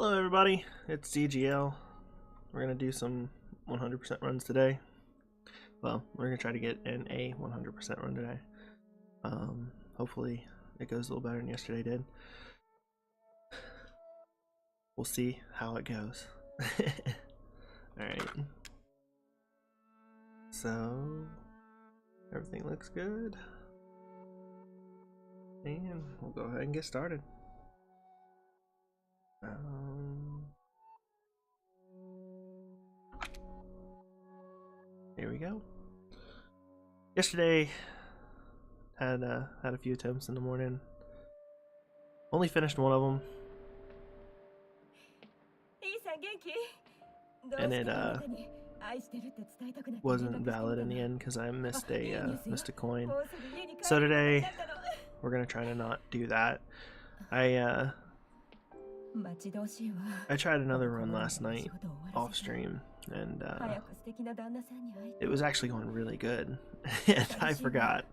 Hello everybody, it's DGL. We're going to do some 100% runs today. Well, we're going to try to get an A 100% run today. Hopefully it goes a little better than yesterday did. We'll see how it goes. Alright. So, everything looks good. And we'll go ahead and get started. Here we go. Yesterday had a few attempts in the morning. Only finished one of them, and it wasn't valid in the end because I missed a coin. So today we're gonna try to not do that. I tried another run last night off stream, and it was actually going really good, and I forgot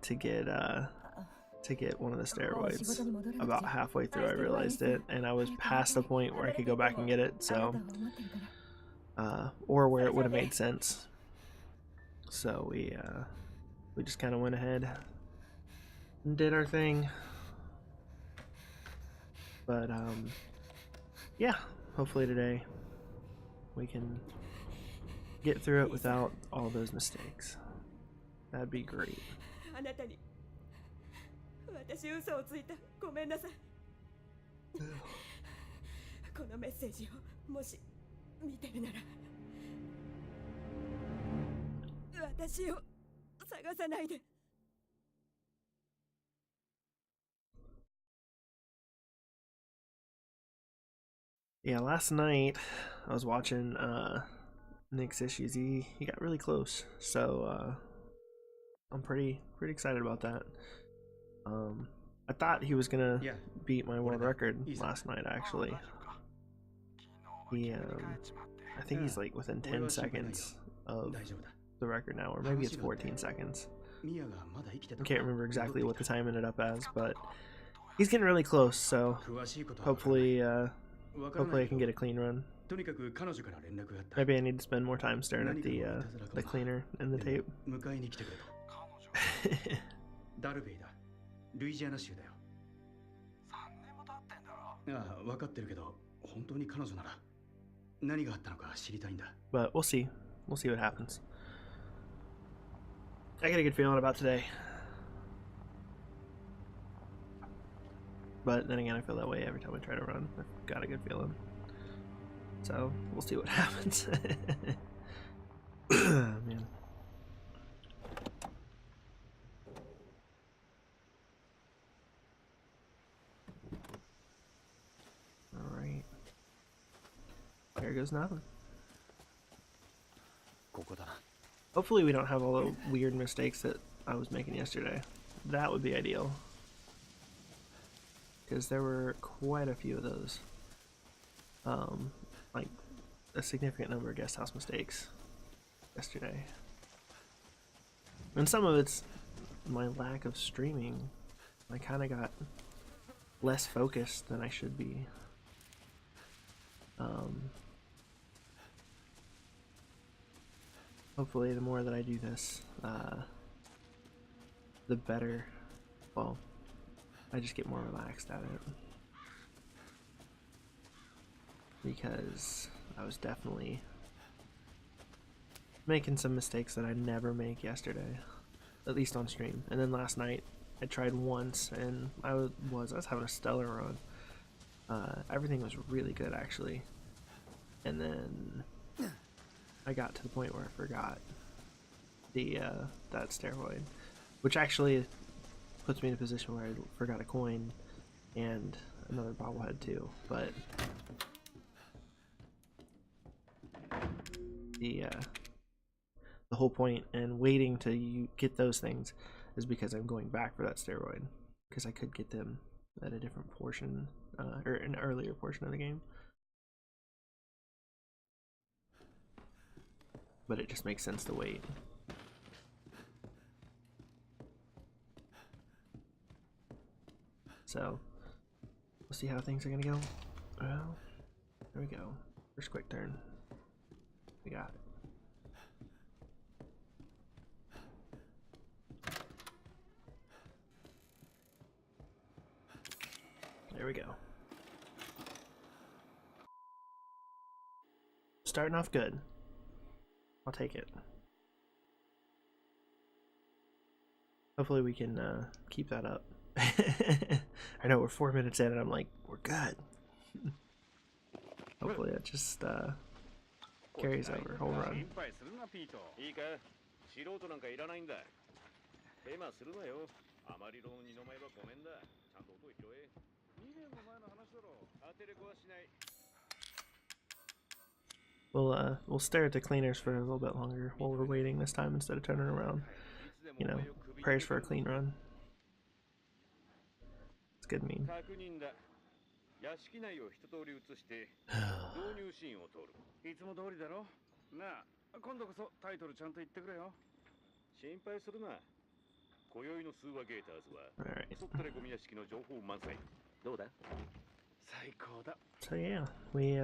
to get one of the steroids. About halfway through I realized it, and I was past the point where I could go back and get it, so or where it would have made sense. So we just kind of went ahead and did our thing. But yeah, hopefully today we can get through it without all those mistakes. That'd be great. Yeah, last night I was watching Nick's issues. He got really close, so I'm pretty excited about that. I thought he was gonna beat my world record last night. Actually, he I think he's like within 10 seconds of the record now, or maybe it's 14 seconds. I can't remember exactly what the time ended up as, but he's getting really close. So hopefully I can get a clean run. Maybe I need to spend more time staring at the cleaner and the tape. But we'll see. We'll see what happens. I got a good feeling about today. But then again, I feel that way every time I try to run. I've got a good feeling. So, we'll see what happens. Man. Alright. There goes nothing. Hopefully we don't have all the weird mistakes that I was making yesterday. That would be ideal. Because there were quite a few of those. Like a significant number of guest house mistakes yesterday. And some of it's my lack of streaming. I kind of got less focused than I should be. Hopefully the more that I do this, the better. Well, I just get more relaxed at it. Because I was definitely making some mistakes that I never make yesterday, at least on stream. And then last night I tried once, and I was having a stellar run. Everything was really good actually, and then I got to the point where I forgot that steroid, which actually puts me in a position where I forgot a coin and another bobblehead too. But the whole point and waiting till you get those things is because I'm going back for that steroid, because I could get them at a different portion or an earlier portion of the game. But it just makes sense to wait. So we'll see how things are gonna go. Well, go. First quick turn. We got it. There we go. Starting off good. I'll take it. Hopefully we can keep that up. I know we're 4 minutes in and I'm like, we're good. Hopefully that just carries over whole run. We'll stare at the cleaners for a little bit longer while we're waiting this time instead of turning around. You know, prayers for a clean run. It's good meme. So yeah, we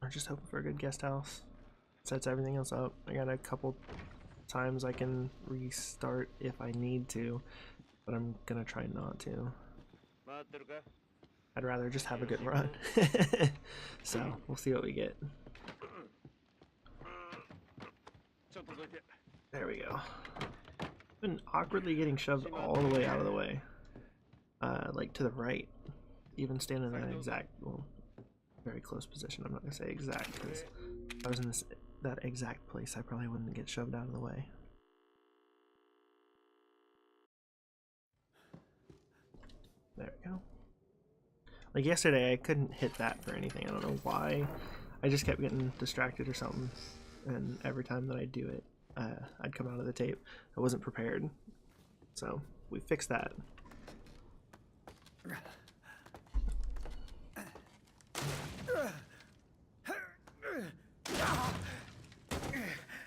are just hoping for a good guest house. Sets everything else up. I got a couple times I can restart if I need to, but I'm gonna try not to. I'd rather just have a good run. So we'll see what we get. There we go. Been awkwardly getting shoved all the way out of the way, like to the right. Even standing in that exact, well, very close position. I'm not gonna say exact because if I was in that exact place, I probably wouldn't get shoved out of the way. There we go. Like yesterday, I couldn't hit that for anything. I don't know why. I just kept getting distracted or something, and every time that I'd do it, I'd come out of the tape. I wasn't prepared, so we fixed that.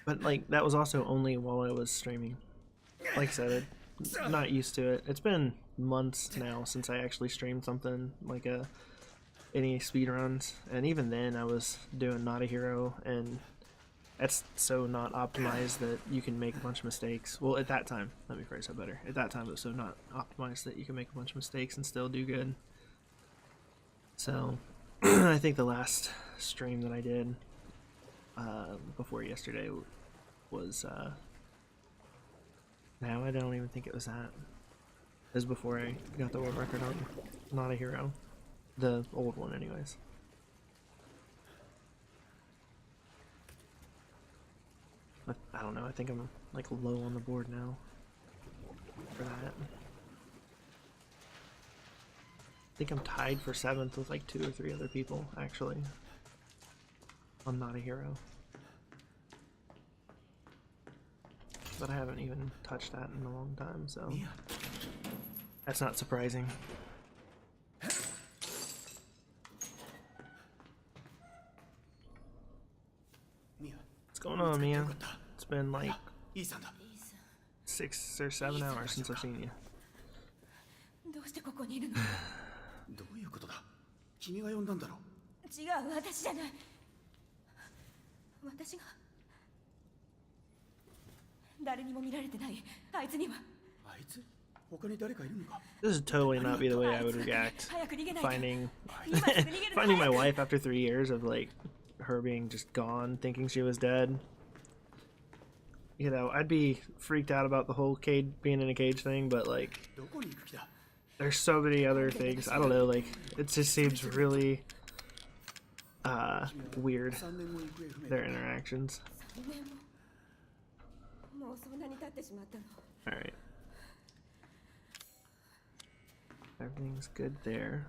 But like that was also only while I was streaming. Like I said, I'm not used to it. It's been months now since I actually streamed something like any speedruns, and even then I was doing Not a Hero, and that's so not optimized that you can make a bunch of mistakes. Well, at that time, let me phrase that better. At that time it was so not optimized that you can make a bunch of mistakes and still do good. So I think the last stream that I did before yesterday was now I don't even think it was that. It was before I got the world record on Not a Hero. The old one anyways. But I don't know, I think I'm like low on the board now for that. I think I'm tied for 7th with like 2 or 3 other people actually. I'm Not a Hero. But I haven't even touched that in a long time, so that's not surprising. What's going on, Mia? It's been like 6 or 7 hours since I've seen you. This would totally not be the way I would react finding finding my wife after 3 years of like her being just gone, thinking she was dead. You know, I'd be freaked out about the whole cage being in a cage thing, but like there's so many other things. I don't know, like it just seems really weird, their interactions. Alright. Everything's good there.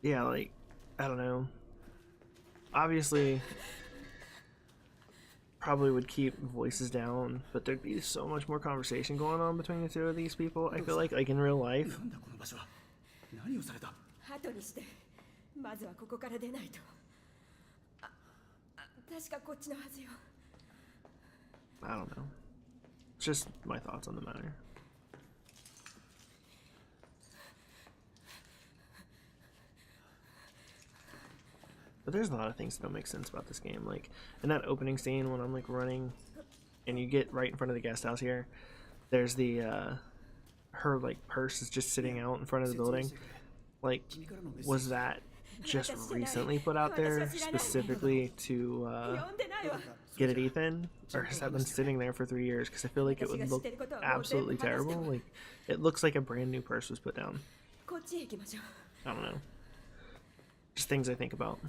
Yeah, like, I don't know. Obviously, probably would keep voices down, but there'd be so much more conversation going on between the two of these people, I feel like in real life. I don't know. It's just my thoughts on the matter. But there's a lot of things that don't make sense about this game. Like in that opening scene when I'm like running and you get right in front of the guest house here, there's the her like purse is just sitting out in front of the building. Like, was that just recently put out there specifically to get at Ethan, or has that been sitting there for 3 years? Because I feel like it would look absolutely terrible. Like, it looks like a brand new purse was put down. I don't know. Just things I think about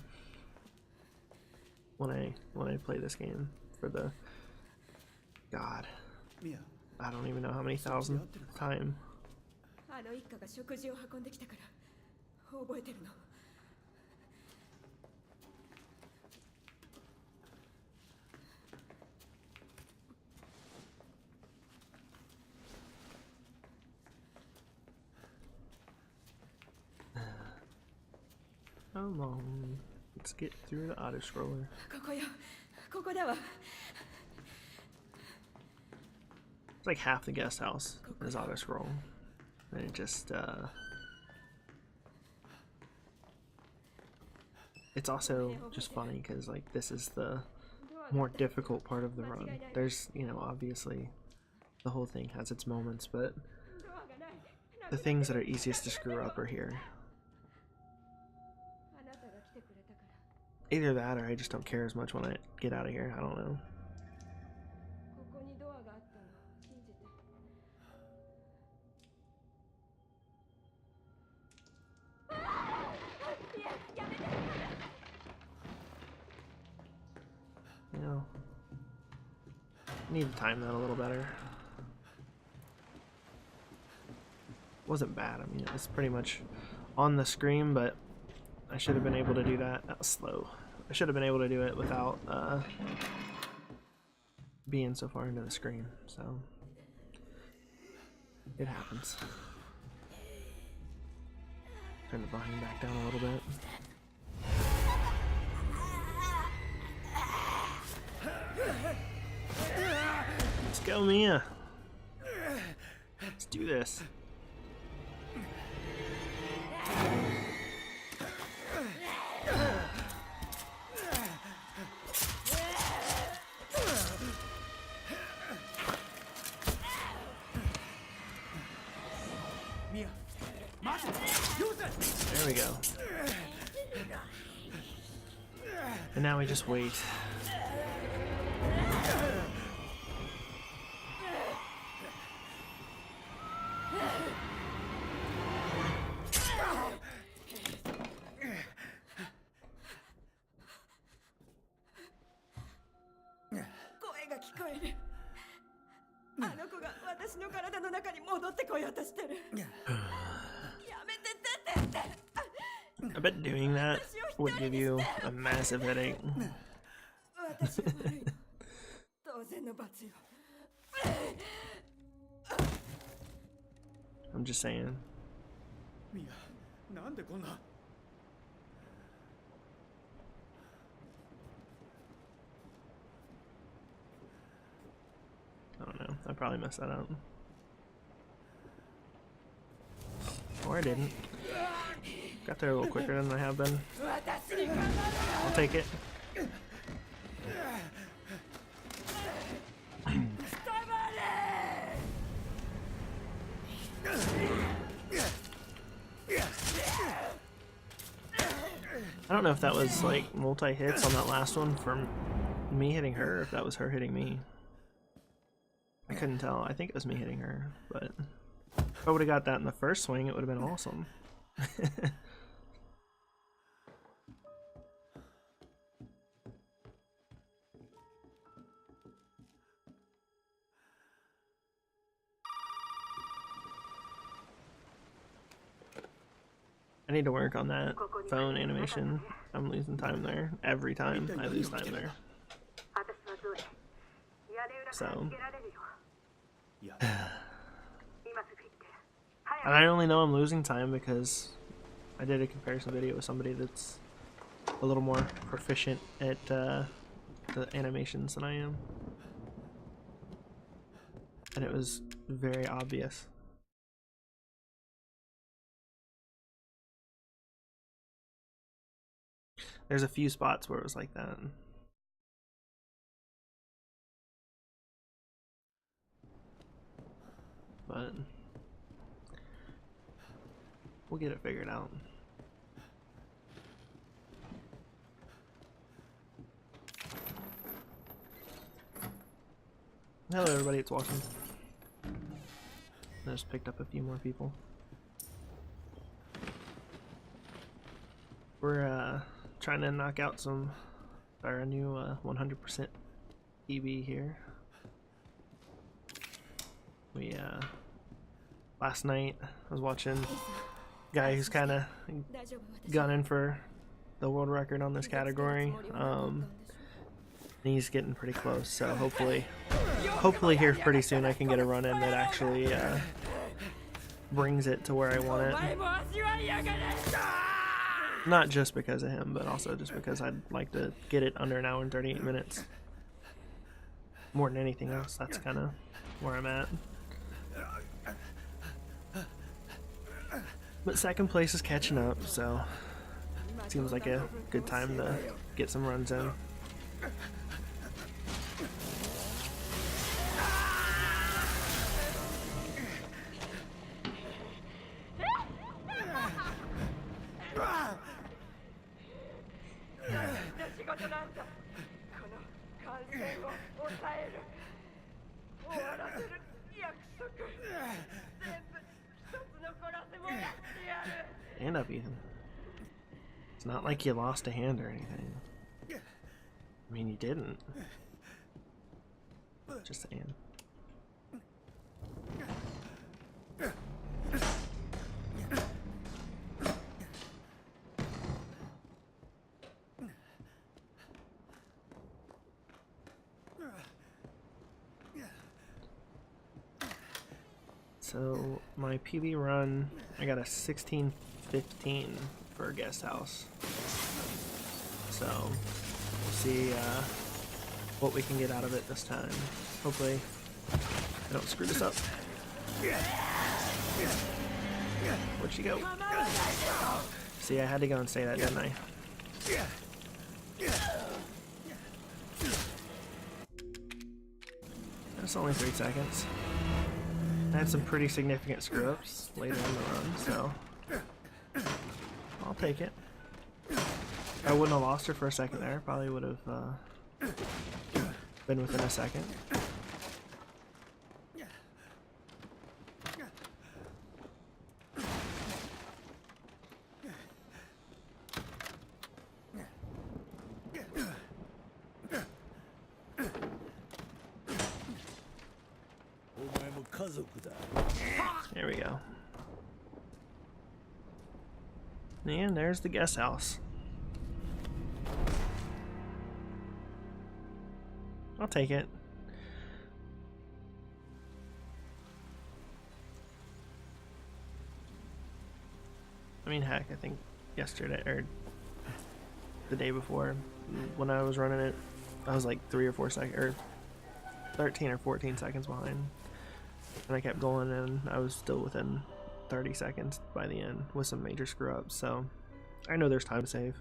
when I play this game for the God. I don't even know how many thousandth time. Come on, let's get through the auto scroller. It's like half the guest house is auto scroll, and it just it's also just funny because like this is the more difficult part of the run. There's, you know, obviously the whole thing has its moments, but the things that are easiest to screw up are here. Either that or I just don't care as much when I get out of here. I don't know. You know, I need to time that a little better. Wasn't bad. I mean, it was pretty much on the screen, but I should have been able to do that. That was slow. I should have been able to do it without being so far into the screen. So it happens. Turn the volume back down a little bit. Let's go, Mia. Let's do this. There we go. And now we just wait. I bet doing that would give you a massive headache. I'm just saying. I don't know. I probably messed that up. Or I didn't. Got there a little quicker than I have been. I'll take it. I don't know if that was like multi-hits on that last one from me hitting her, or if that was her hitting me. I couldn't tell. I think it was me hitting her, but if I would have got that in the first swing, it would have been awesome. I need to work on that phone animation. I'm losing time there. Every time I lose time there. So. And I only know I'm losing time because I did a comparison video with somebody that's a little more proficient at the animations than I am. And it was very obvious. There's a few spots where it was like that. But we'll get it figured out. Hello everybody, it's Walking. I just picked up a few more people. We're trying to knock out our new 100% PB here. We last night I was watching a guy who's kind of gunning for the world record on this category. He's getting pretty close, so hopefully here pretty soon I can get a run in that actually brings it to where I want it. Not just because of him, but also just because I'd like to get it under an hour and 38 minutes. More than anything else, that's kind of where I'm at. But second place is catching up, so it seems like a good time to get some runs in. Stand up, Ethan. It's not like you lost a hand or anything. I mean, you didn't. Just saying. So my PB run, I got a 16-15 for a guest house. So we'll see what we can get out of it this time. Hopefully I don't screw this up. Where'd she go? See, I had to go and say that, didn't I? That's only 3 seconds. I had some pretty significant screw-ups later in the run, so I'll take it. If I wouldn't have lost her for a second there, probably would have been within a second. There we go. And there's the guest house. I'll take it. I mean, heck, I think yesterday or the day before when I was running it, I was like 3 or 4 seconds, or 13 or 14 seconds behind. And I kept going, and I was still within 30 seconds by the end with some major screw-ups, so I know there's time to save.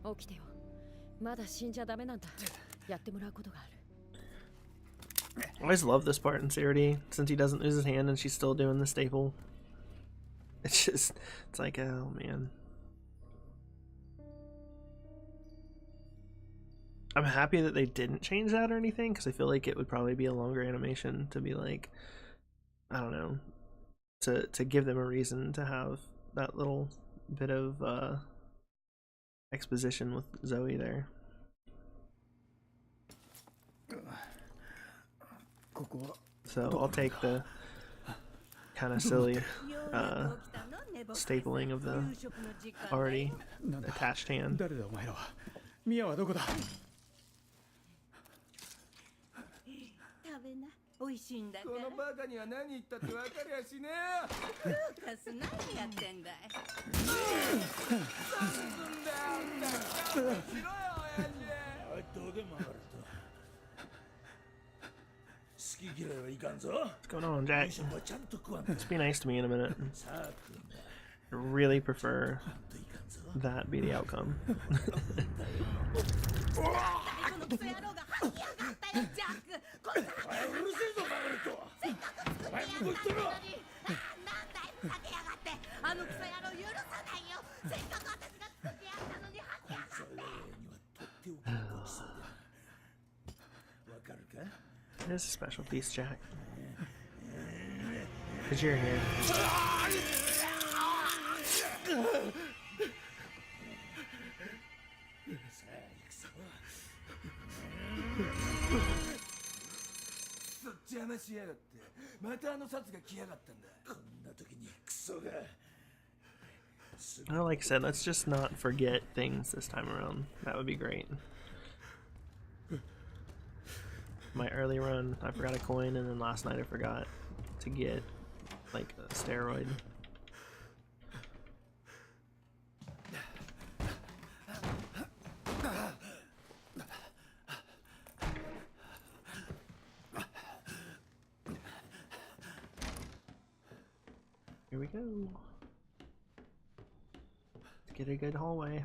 I always love this part in Steroid, since he doesn't lose his hand and she's still doing the staple. It's like, oh man. I'm happy that they didn't change that or anything, because I feel like it would probably be a longer animation to be like, I don't know, to give them a reason to have that little bit of exposition with Zoe there. So I'll take the kind of silly stapling of the already attached hand. What's going on, Jack? Just be nice to me in a minute. I really prefer that be the outcome. It is a special piece, Jack. Because you're here. Well, like I said, let's just not forget things this time around. That would be great. My early run, I forgot a coin, and then last night I forgot to get like a steroid. Here we go. Let's get a good hallway.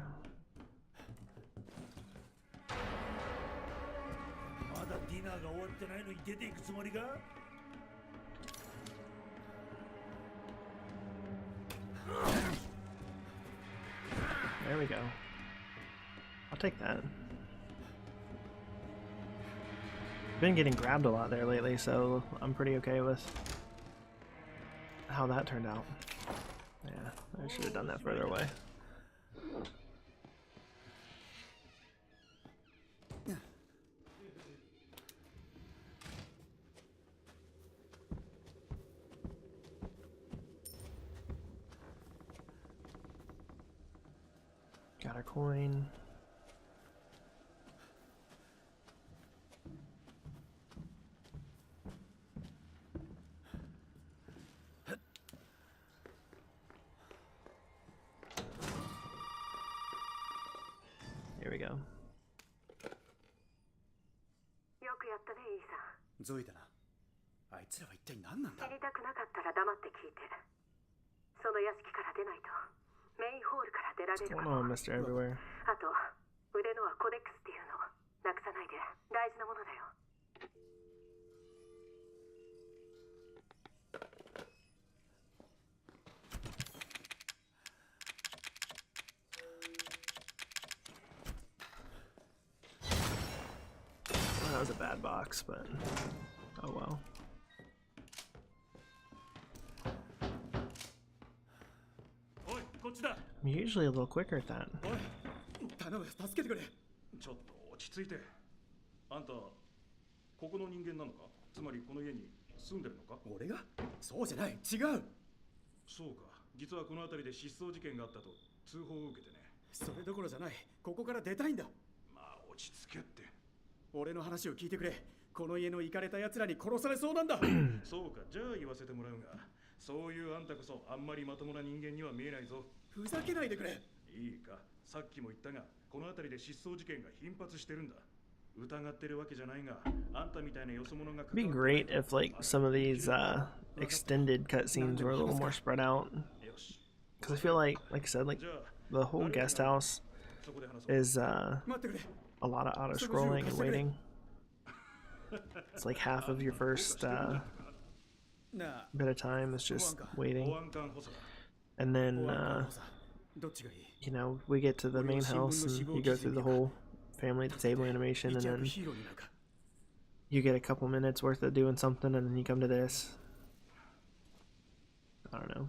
There we go. I'll take that. Been getting grabbed a lot there lately, so I'm pretty okay with how that turned out. Yeah, I should have done that further away. Got our coin. Here we go. よくやったね、イーさん。ゾイだな。あいつらは一体何なんだ。知りたくなかったら黙って聞いて。その屋敷から出ないとメインホールから出られ What's る going かも。 on, Mr. Everywhere? あと腕のはコデックスっていうの。なくさないで。大事なものだよ。Well, that was a bad box, but oh well. I'm usually a little quicker at that. 頼む、助けてくれ。ちょっと落ち着いて。あんた、ここの人間なのか？つまりこの家に住んでるのか？俺が？そうじゃない、違う。そうか。実はこの辺りで失踪事件があったと通報を受けてね。それどころじゃない。ここから出たいんだ。まあ落ち着けって。俺の話を聞いてくれ。この家のイカれた奴らに殺されそうなんだ。そうか、じゃあ言わせてもらうが、そういうあんたこそあんまりまともな人間には見えないぞ。ふざけないでくれ。いいか、さっきも言ったが、この辺りで失踪事件が頻発してるんだ。疑ってるわけじゃないが、あんたみたいなよそ者が。It'd be great if like some of these extended cutscenes were a little more spread out. Because I feel like I said, like the whole guest house is a lot of auto scrolling and waiting. It's like half of your first bit of time is just waiting, and then you know, we get to the main house and you go through the whole family at the table animation, and then you get a couple minutes worth of doing something, and then you come to this. I don't know.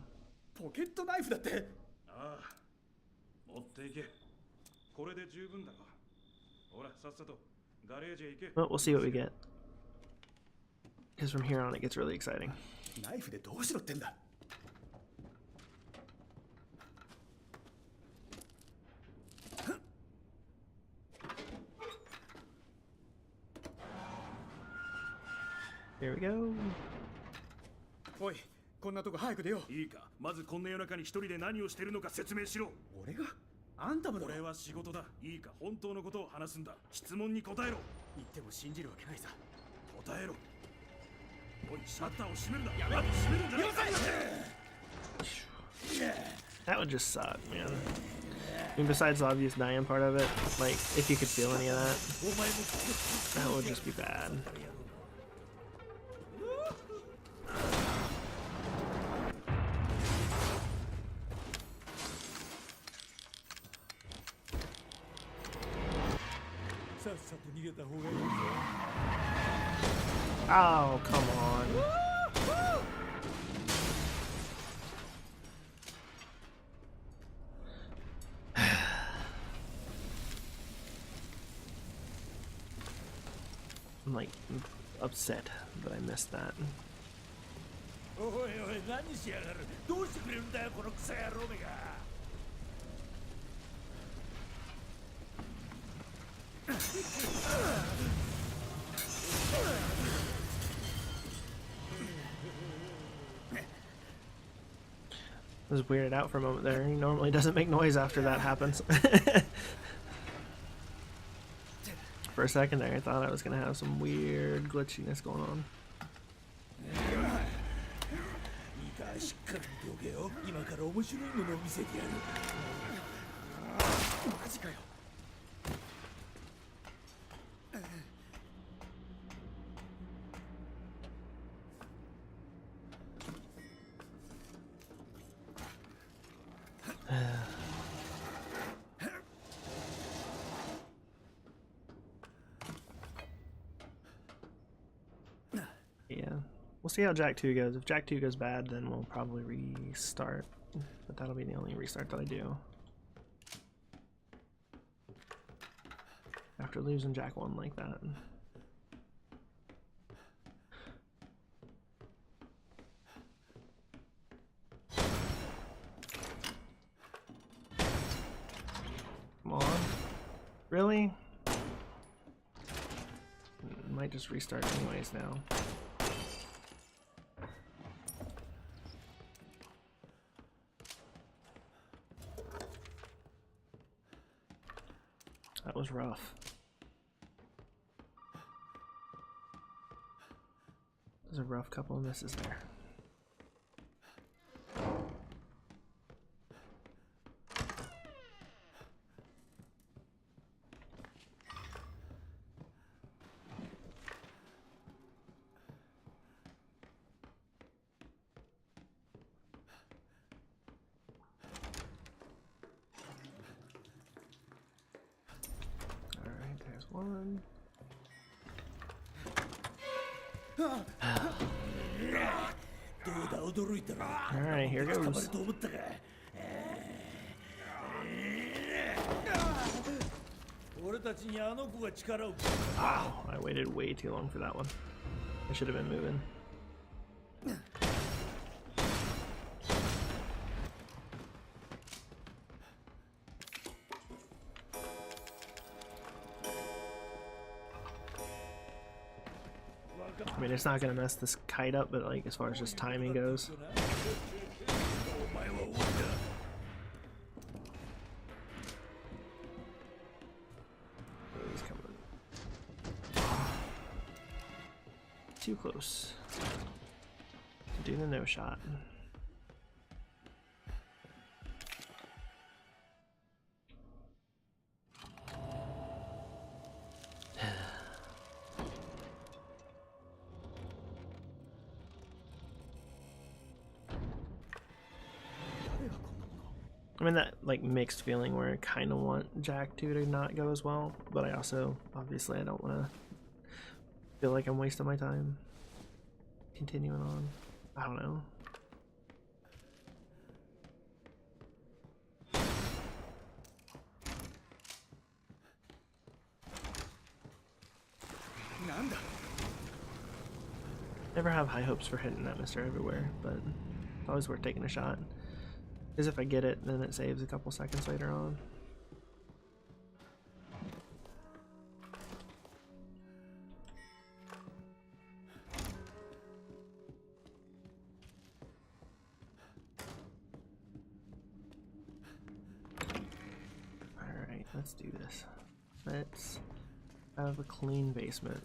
ポケットナイフだって。ああ、持っていけ。これで十分だろ。ほら、さっさとガレージへ行け。 Well, we'll see what we get. Because from here on it gets really exciting. ナイフでどうしろってんだ。Here we go. おい、こんなとこ早く出よう。いいか、まずこんな夜中に一人で何をしてるのか説明しろ。俺が？あんたもだろ。俺は仕事だ。いいか、本当のことを話すんだ。質問に答えろ。言っても信じるわけないさ。答えろ。That would just suck, man. I mean, besides the obvious dying part of it, like, if you could feel any of that, that would just be bad. Oh, come on. I'm like upset that I missed that. I was weirded out for a moment there. He normally doesn't make noise after that happens. For a second there, I thought I was gonna have some weird glitchiness going on. Yeah, we'll see how Jack 2 goes. If Jack 2 goes bad, then we'll probably restart. But that'll be the only restart that I do. After losing Jack 1 like that. Come on. Really? Might just restart anyways now. That was rough. There's a rough couple of misses there. There's one. Alright, here goes. Wow, I waited way too long for that one. I should have been moving. I mean, it's not gonna mess this kite up, but like as far as just timing goes. He's coming. Too close to do the no shot. I'm in that like mixed feeling where I kind of want Jack 2 to not go as well, but I also obviously I don't want to feel like I'm wasting my time continuing on. I don't know. Never have high hopes for hitting that Mr. Everywhere, but it's always worth taking a shot. Because if I get it, then it saves a couple seconds later on. Alright, let's do this. Let's have a clean basement.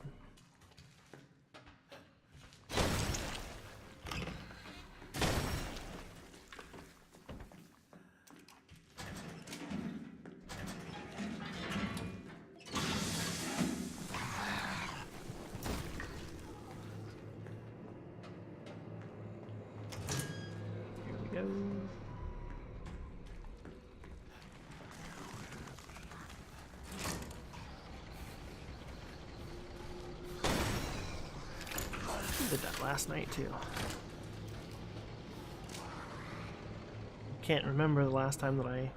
Did that last night too. Can't remember the last time that I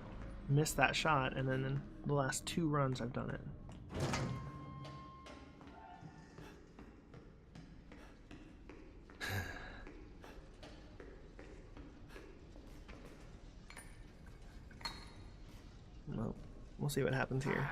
missed that shot, and then in the last 2 runs I've done it. Well, we'll see what happens here.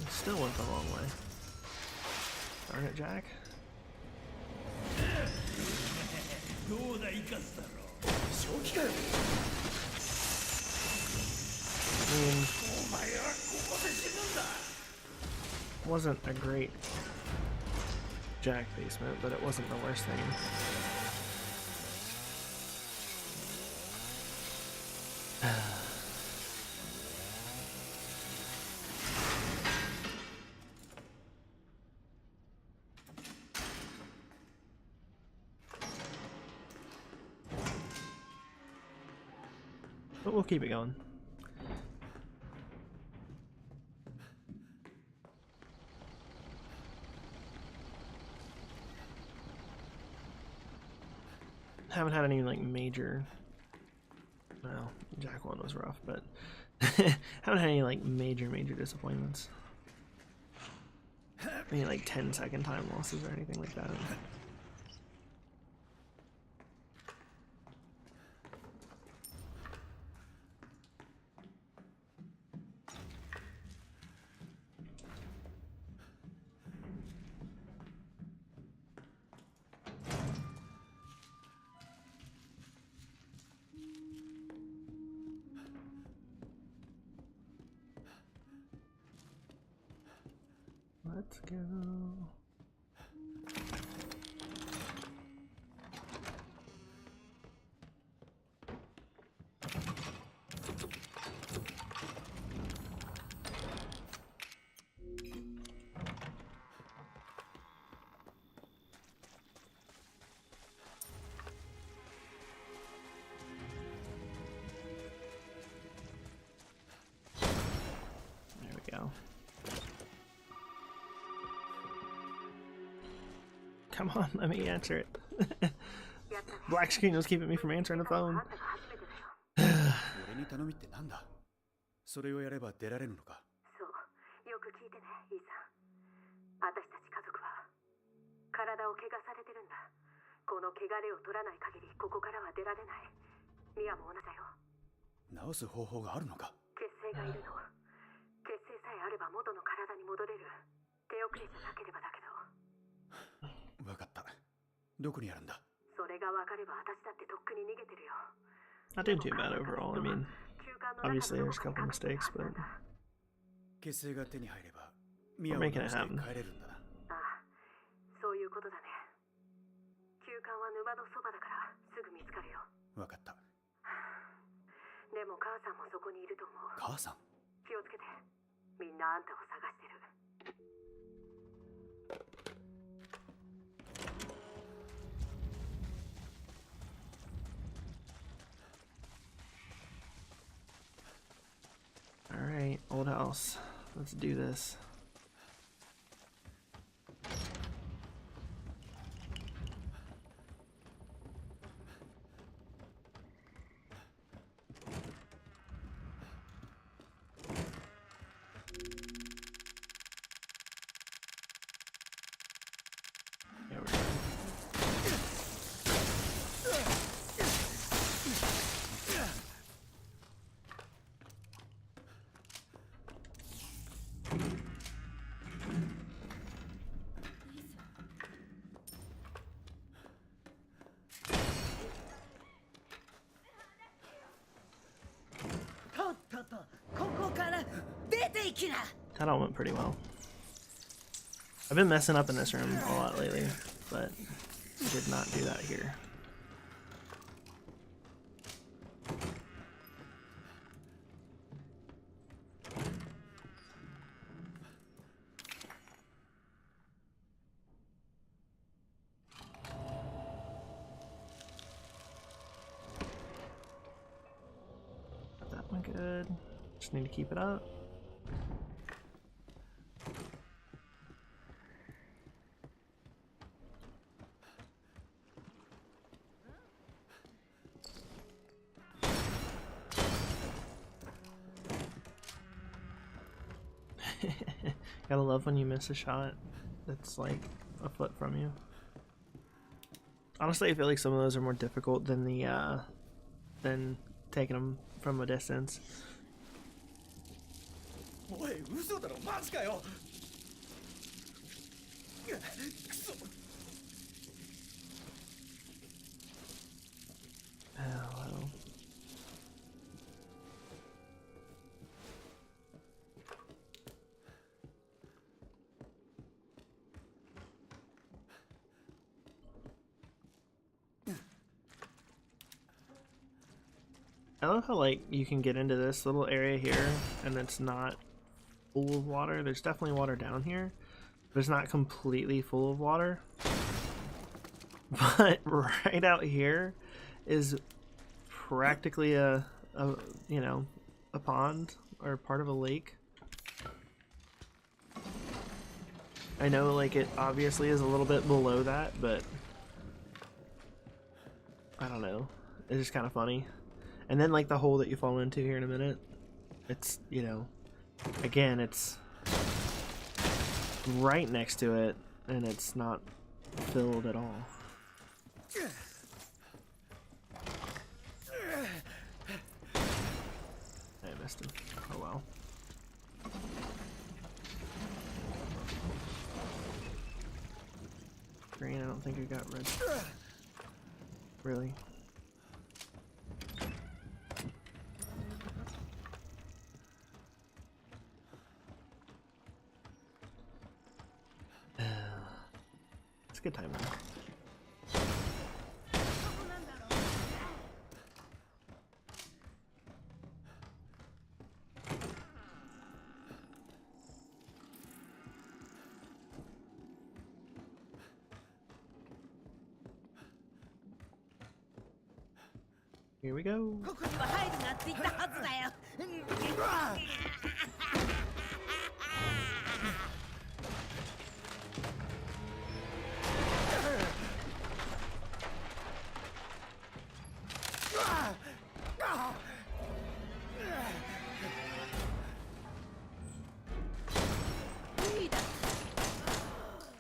Still went the wrong way. Darn it, Jack. I mean, wasn't a great Jack basement, but it wasn't the worst thing. But we'll keep it going. Haven't had any like major, well, Jack 1 was rough, but haven't had any like major disappointments. Any like 10-second time losses or anything like that. Let's go. There we go. Come on, let me answer it. Black screen was keeping me from answering the phone. 俺に頼みってなんだそれをやれば出られるのかそう、よく聞いてね、イーさん。私たち家族は体を怪我されてるんだ。この汚れを取らない限りここからは出られない。ミアも同じだよ。治す方法があるのか血清がいるの。血清さえあれば元の体に戻れる。手遅れじゃなければだけど。わかった。どこにあるんだそれがわかれば私だってとっくに逃げてるよ。 Not doing too bad overall. I mean, obviously there's a couple mistakes, but 血清が手に入ればミア we're を making 治 it して happen. 帰れるんだなああ、そういうことだね。休館は沼のそばだからすぐ見つかるよ。わかった。でも母さんもそこにいると思う。母さん気をつけて。みんなあんたを探してる。Alright, old house. Let's do this. There we go. That all went pretty well. I've been messing up in this room a lot lately, but I did not do that here. Just need to keep it up. Gotta love when you miss a shot that's like a foot from you. Honestly, I feel like some of those are more difficult than the than taking them from a distance. おい、嘘だろ、マジかよ。くそ。Hello. I love how like you can get into this little area here and it's not full of water. There's definitely water down here, but it's not completely full of water. But right out here is practically a you know, a pond or part of a lake. I know like it obviously is a little bit below that, but I don't know. It's just kind of funny. And then like the hole that you fall into here in a minute, it's, you know, again, it's right next to it and it's not filled at all. I missed him. Oh well. Green, I don't think I got red. Really? It's a good time though. Here we go.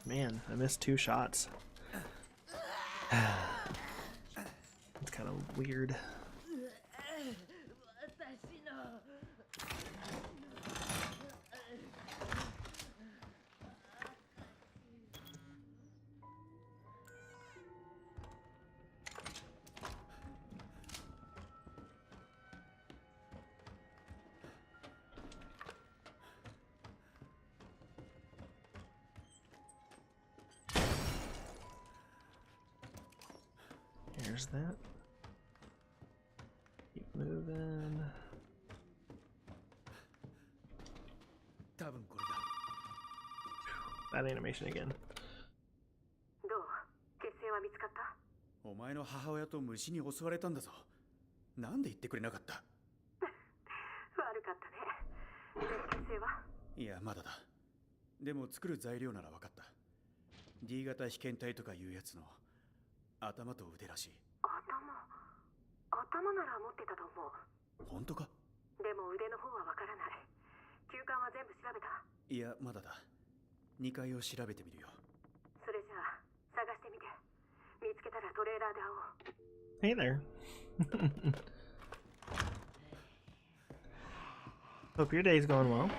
Man, I missed 2 shots. It's kind of weird. Here's that. Keep moving. That animation again. どう？血清は見つかった？お前の母親と虫に襲われたんだぞ。なんで言ってくれなかった？悪かったね。で、血清は？いや、まだだ。でも作る材料なら分かった。D 型被験体とかいうやつの頭と腕らしい。頭なら持ってたと思う。本当か？でも腕の方はわからない。休館は全部調べた？いや、まだだ。2階を調べてみるよ。それじゃあ探してみて。見つけたらトレーラーで会おう。Hey there. Hope your day's going well.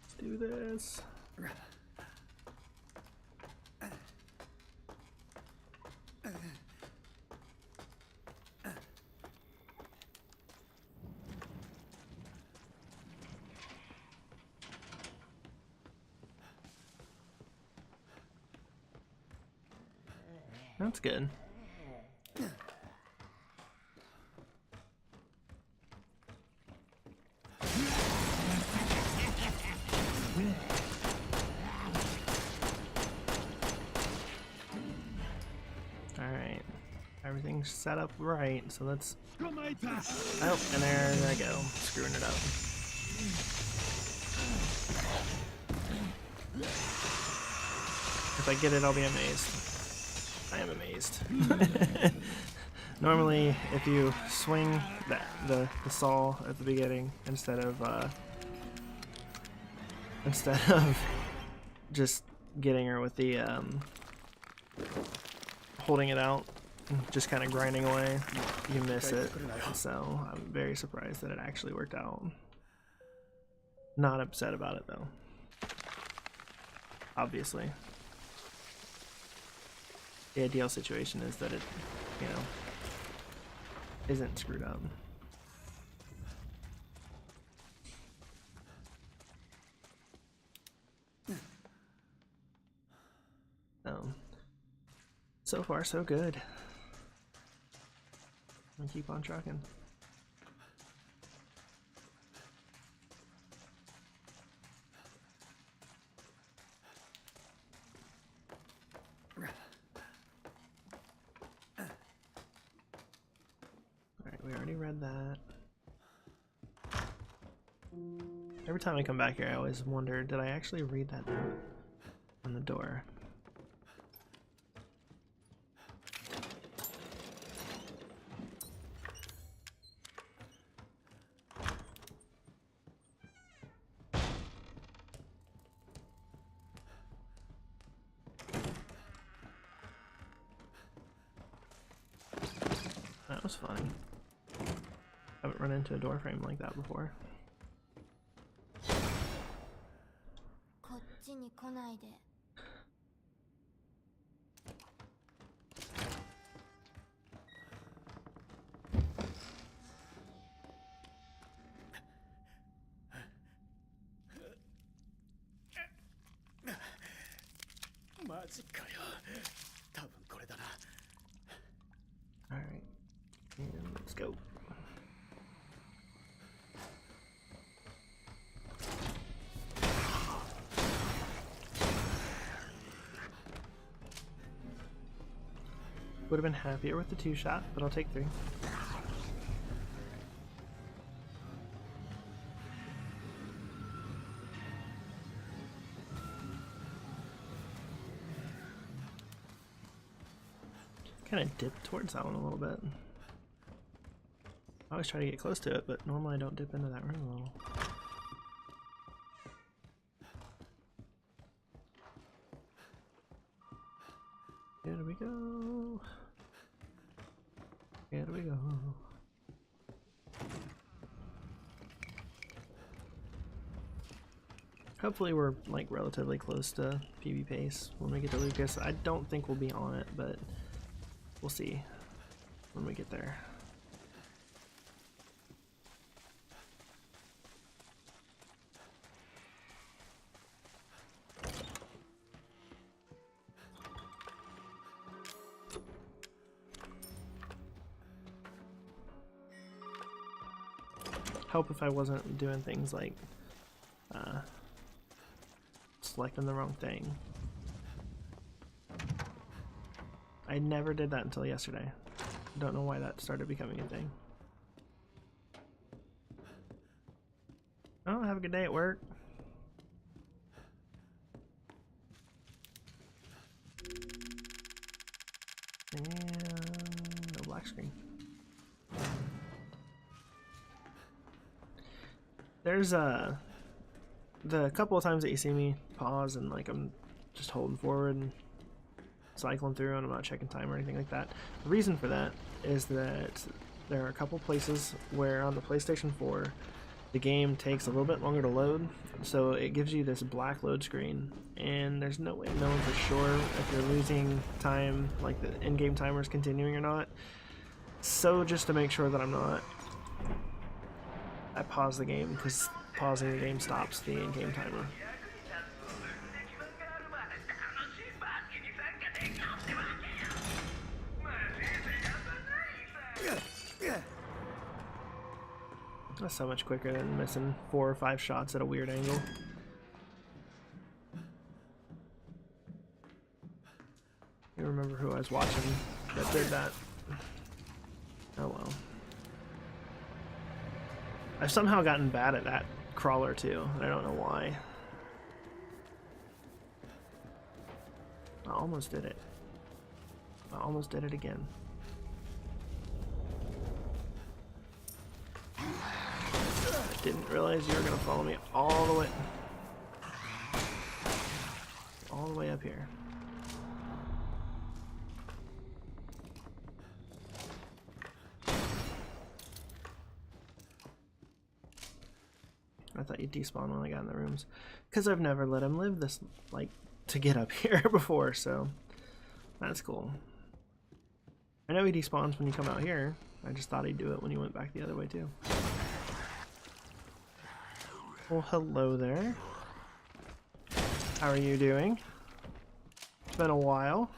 Let's do this. That's good. everything's set up right. So let's. Oh, and there I go, screwing it up. If I get it, I'll be amazed. I am amazed. Normally, if you swing the saw at the beginning instead of just getting her with the holding it out, just kind of grinding away, you miss it. So I'm very surprised that it actually worked out. Not upset about it though. Obviously. The ideal situation is that it, you know, isn't screwed up. So far so good. I'm gonna keep on trucking. Alright, we already read that. Every time I come back here I always wonder, did I actually read that note on the door? That was fun. Haven't run into a door frame like that before. こっちに来ないで。マジかよ。多分これだな。 Alright, and let's go. Would have been happier with the 2-shot, but I'll take 3. Kind of dip towards that one a little bit. I always try to get close to it, but normally I don't dip into that room a little. Here we go. Here we go. Hopefully we're like relatively close to PB pace when we get to Lucas. I don't think we'll be on it, but we'll see when we get there. Help if I wasn't doing things like selecting the wrong thing. I never did that until yesterday. Don't know why that started becoming a thing. Oh, have a good day at work. And no black screen. There's the couple of times that you see me pause and like I'm just holding forward and cycling through and I'm not checking time or anything like that. The reason for that is that there are a couple places where on the PlayStation 4 the game takes a little bit longer to load, so it gives you this black load screen and there's no way of knowing for sure if you're losing time, like the in-game timer is continuing or not. So just to make sure that I'm not, I pause the game because pausing the game stops the in-game timer. That's so much quicker than missing 4 or 5 shots at a weird angle. You remember who I was watching that did that? Oh well. I've somehow gotten bad at that crawler too. I don't know why. I almost did it. I almost did it again. I didn't realize you were gonna follow me all the way up here. I thought you'd despawn when I got in the rooms, because I've never let him live this, like, to get up here before, so that's cool. I know he despawns when you come out here. I just thought he'd do it when he went back the other way too. Well, hello there. How are you doing? It's been a while.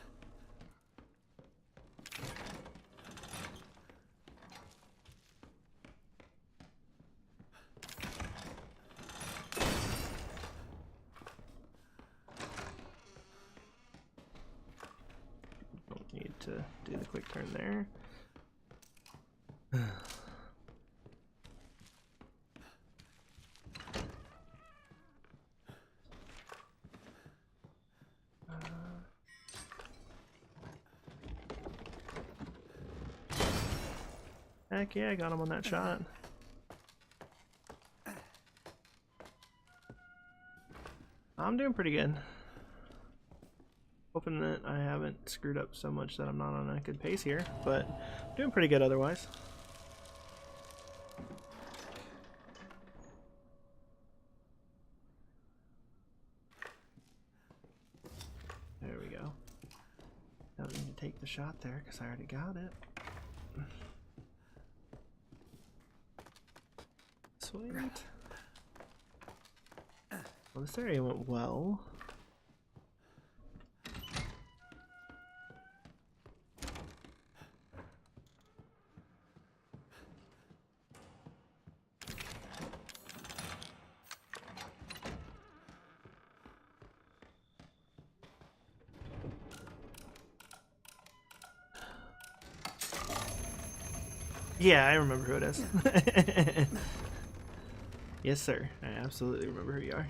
Don't need to do the quick turn there. Heck yeah, I got him on that shot. I'm doing pretty good. Hoping that I haven't screwed up so much that I'm not on a good pace here, but doing pretty good otherwise. There we go. Don't need to take the shot there because I already got it. Sweet. Well, this area went well. Yeah, I remember who it is. Yes, sir. I absolutely remember who you are.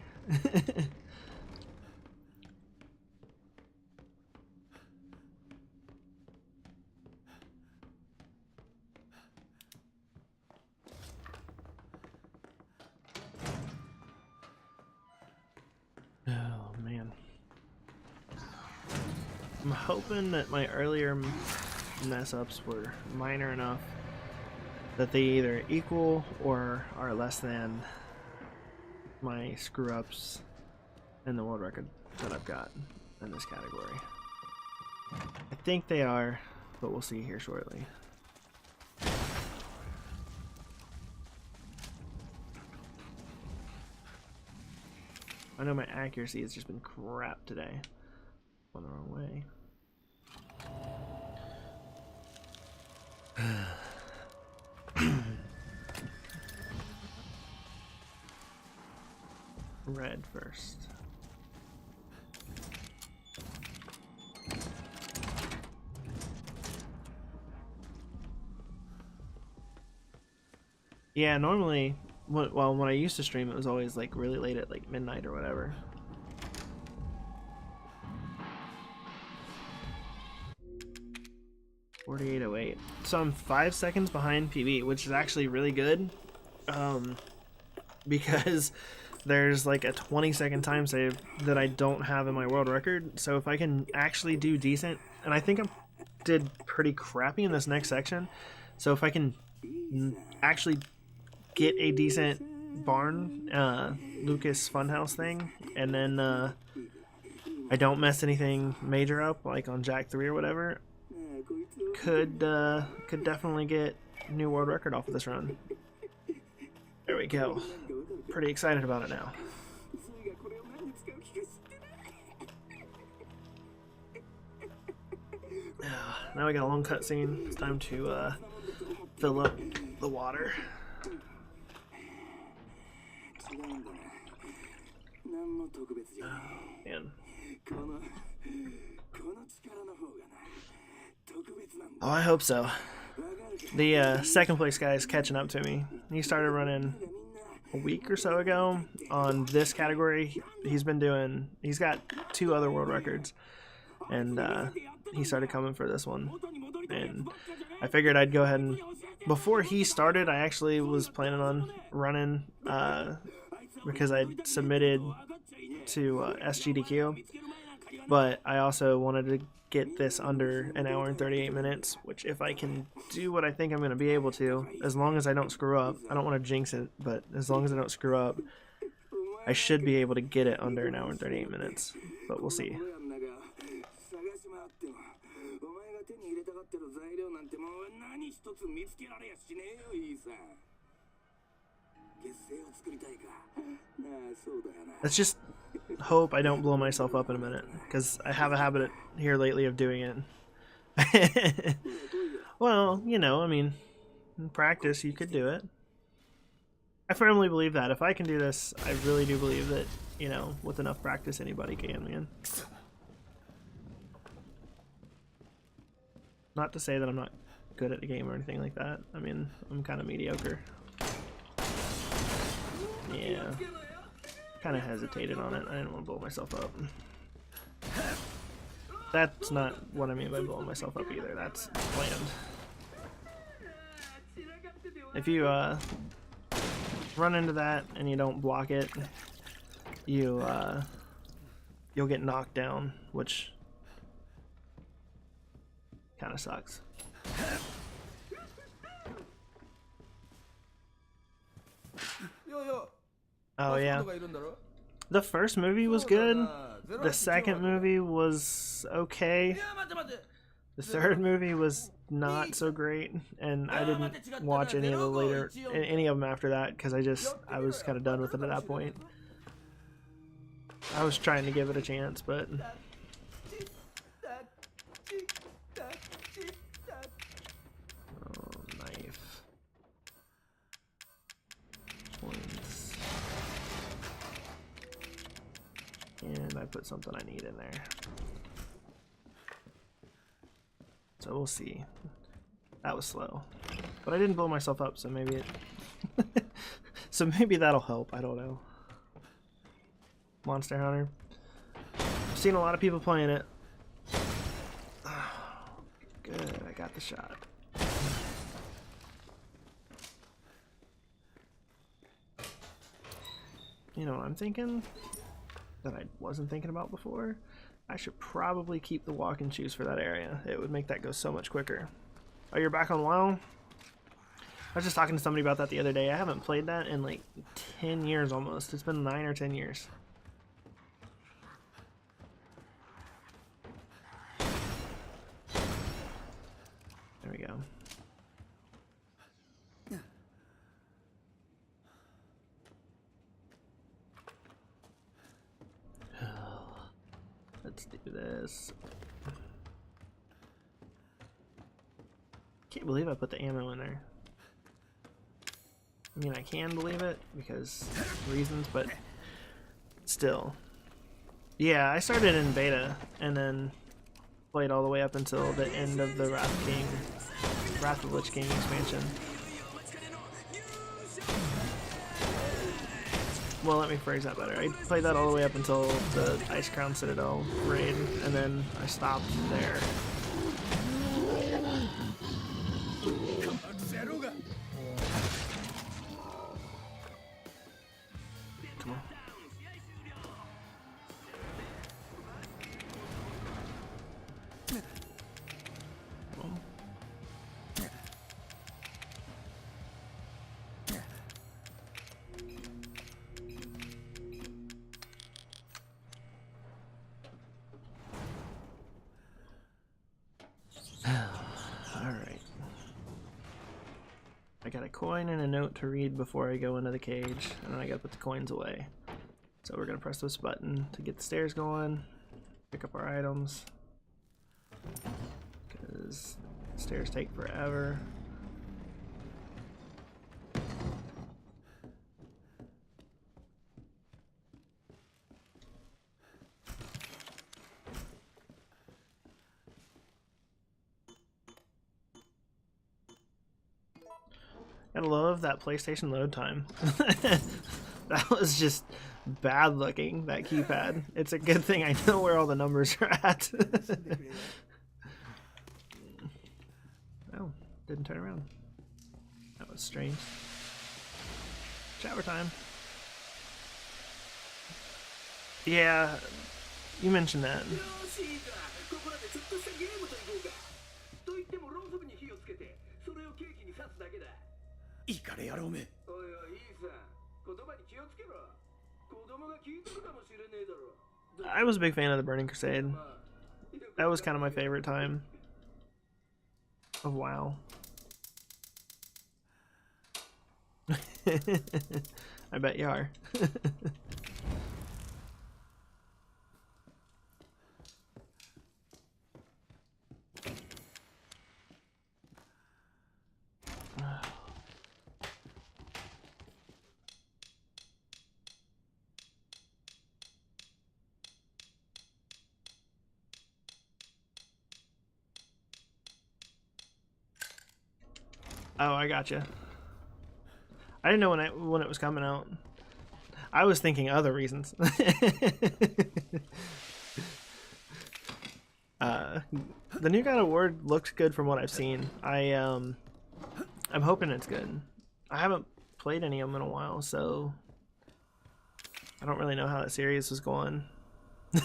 Oh, man. I'm hoping that my earlier mess-ups were minor enough that they either equal or are less than my screw-ups in the world record that I've got in this category. I think they are, but we'll see here shortly. I know my accuracy has just been crap today. Going the wrong way. Red first. Yeah, normally, when I used to stream, it was always like really late at like midnight or whatever. .4808. So I'm 5 seconds behind PB, which is actually really good, because there's like a 20-second time save that I don't have in my world record. So if I can actually do decent, and I think I did pretty crappy in this next section, so if I can actually get a decent barn Lucas Funhouse thing, and then I don't mess anything major up like on Jack 3 or whatever, could definitely get new world record off of this run. There we go. Pretty excited about it now. Now we got a long cutscene. It's time to fill up the water. Man. Oh, I hope so. The second place guy is catching up to me. He started running a week or so ago on this category. He's got 2 other world records, and he started coming for this one. And I figured I'd go ahead and, before he started, I actually was planning on running because I submitted to SGDQ, but I also wanted to get this under an hour and 38 minutes, which if I can do what I think I'm going to be able to, as long as I don't screw up, I don't want to jinx it, but as long as I don't screw up, I should be able to get it under an hour and 38 minutes, but we'll see. Let's just hope I don't blow myself up in a minute, because I have a habit here lately of doing it. Well, you know, I mean, in practice you could do it. I firmly believe that. If I can do this, I really do believe that, you know, with enough practice anybody can, man. Not to say that I'm not good at the game or anything like that. I mean, I'm kind of mediocre. Yeah. Kind of hesitated on it. I didn't want to blow myself up. That's not what I mean by blowing myself up either. That's planned. If you run into that and you don't block it, you'll get knocked down, which kind of sucks. Oh yeah. The first movie was good. The second movie was okay. The third movie was not so great, and I didn't watch any of them after that because I was kind of done with it at that point. I was trying to give it a chance, but knife. Coins. And I put something I need in there. So we'll see. That was slow. But I didn't blow myself up, so maybe it so maybe that'll help, I don't know. Monster Hunter. I've seen a lot of people playing it. Good, I got the shot. You know what I'm thinking? That I wasn't thinking about before? I should probably keep the walking shoes for that area. It would make that go so much quicker. Oh, you're back on WoW? I was just talking to somebody about that the other day. I haven't played that in like 10 years almost. It's been 9 or 10 years. There we go. Let's do this. Can't believe I put the ammo in there. I mean, I can believe it because reasons, but still. Yeah, I started in beta and then played all the way up until the end of the Wrath of Lich King expansion. Well, let me phrase that better. I played that all the way up until the Ice Crown Citadel raid, and then I stopped there. Come on. Alright. I got a coin and a note to read before I go into the cage, and then I gotta put the coins away. So we're gonna press this button to get the stairs going, pick up our items, because stairs take forever. I love that PlayStation load time. That was just bad looking, that keypad. It's a good thing I know where all the numbers are at. Oh, didn't turn around. That was strange. Shower time. Yeah, you mentioned that. I was a big fan of the Burning Crusade. That was kind of my favorite time of WoW. I bet you are. Oh, I gotcha. I didn't know when it was coming out. I was thinking other reasons. The new God of War looks good from what I've seen. I'm hoping it's good. I haven't played any of them in a while, so I don't really know how that series was going.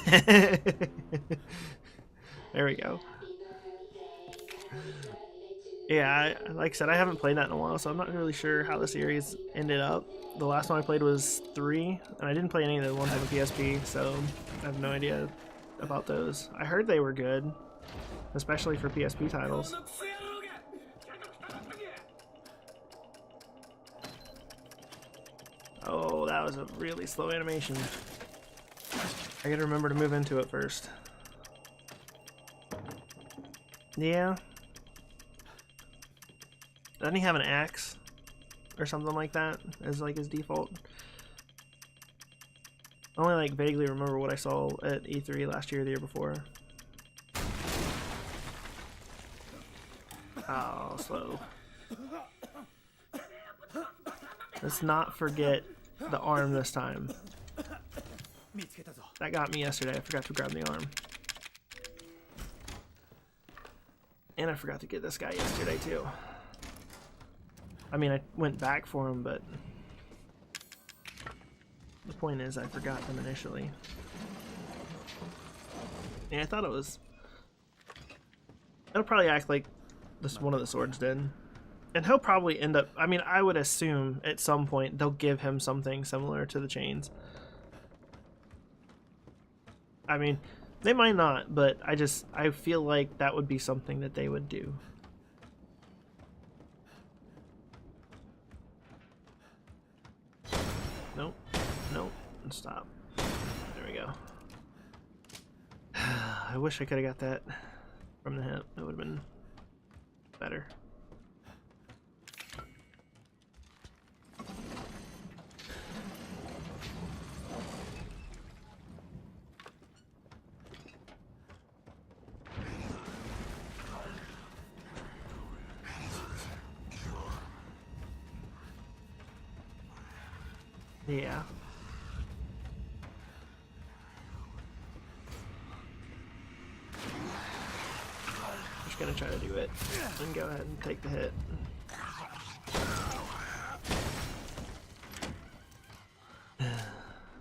There we go. Yeah, like I said, I haven't played that in a while, so I'm not really sure how the series ended up. The last one I played was 3, and I didn't play any of the ones on the PSP, so I have no idea about those. I heard they were good, especially for PSP titles. Oh, that was a really slow animation. I gotta remember to move into it first. Yeah. Doesn't he have an axe or something like that as like his default? I only like vaguely remember what I saw at E3 last year or the year before. Oh, slow. Let's not forget the arm this time. That got me yesterday. I forgot to grab the arm. And I forgot to get this guy yesterday too. I mean, I went back for him, but the point is I forgot them initially. Yeah, I thought it was... It'll probably act like this one of the swords did. And he'll probably end up... I mean, I would assume at some point they'll give him something similar to the chains. I mean, they might not, but I feel like that would be something that they would do. Nope. Nope. Stop. There we go. I wish I could have got that from the hip. It would have been better. Yeah. Just gonna try to do it and go ahead and take the hit.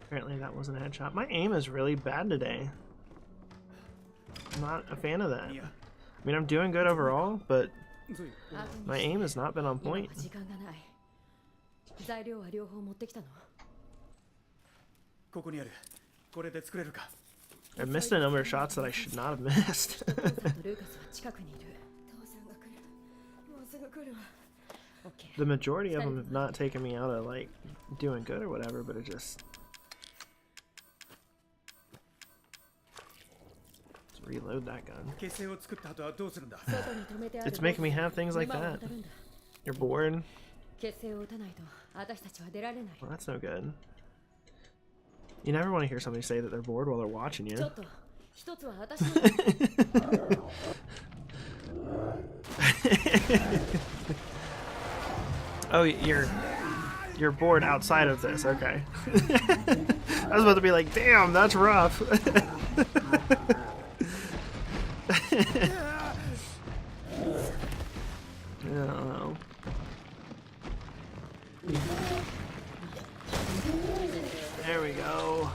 Apparently that wasn't a headshot. My aim is really bad today. I'm not a fan of that. I mean, I'm doing good overall, but my aim has not been on point. I missed a number of shots that I should not have missed. The majority of them have not taken me out of like doing good or whatever, but it just... Let's reload that gun. It's making me have things like that. You're bored? Well, that's no good. You never want to hear somebody say that they're bored while they're watching you. Oh, you're bored outside of this. Okay. I was about to be like, damn, that's rough. I don't know. There we go.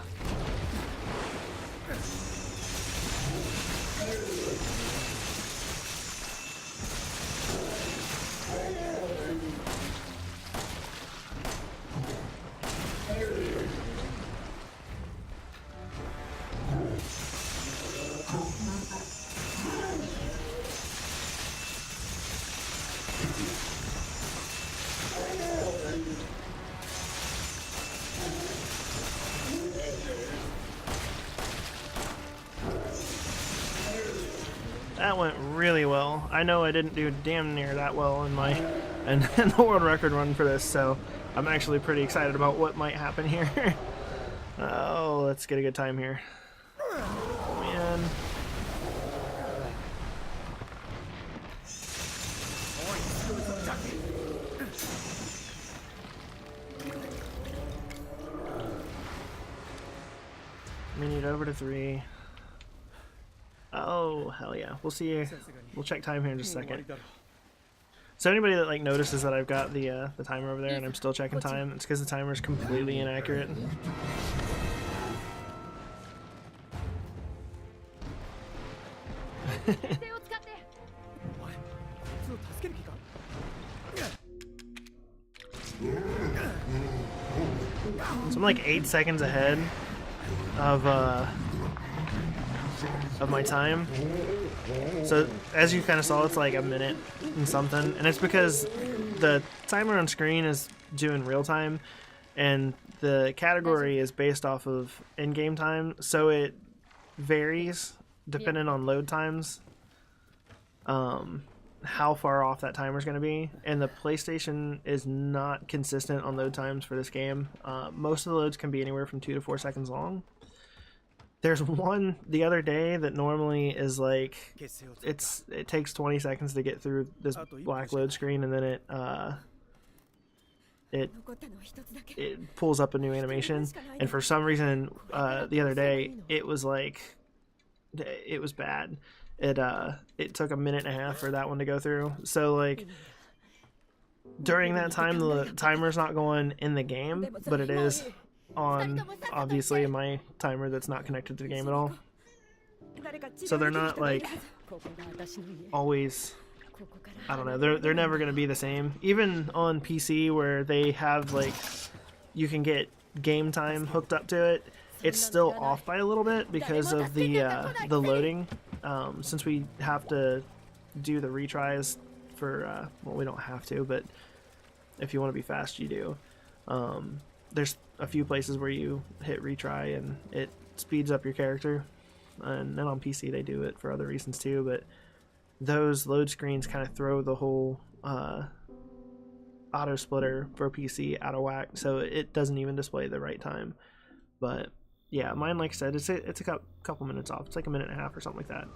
That went really well. I know I didn't do damn near that well in my in the world record run for this, so I'm actually pretty excited about what might happen here. Oh, let's get a good time here. Man. We need over to 3. Oh, hell yeah. We'll see you. We'll check time here in just a second. So anybody that like notices that I've got the timer over there and I'm still checking time, it's because the timer is completely inaccurate. So I'm like 8 seconds ahead of my time. So as you kind of saw, it's like a minute and something, and it's because the timer on screen is doing real time and the category is based off of in-game time, so it varies depending on load times, how far off that timer is going to be. And the PlayStation is not consistent on load times for this game. Most of the loads can be anywhere from 2 to 4 seconds long. There's one the other day that normally is like, it takes 20 seconds to get through this black load screen, and then it pulls up a new animation. And for some reason, the other day it was like, it was bad. It took a minute and a half for that one to go through. So like during that time, the timer's not going in the game, but it is on obviously my timer that's not connected to the game at all. So they're not like always, I don't know, they're never going to be the same. Even on PC where they have like, you can get game time hooked up to it, it's still off by a little bit because of the loading. Since we have to do the retries for, well, we don't have to, but if you want to be fast, you do. There's a few places where you hit retry and it speeds up your character, and then on PC they do it for other reasons too, but those load screens kind of throw the whole auto splitter for PC out of whack, so it doesn't even display the right time. But yeah, mine, like I said, it's a couple minutes off. It's like a minute and a half or something like that.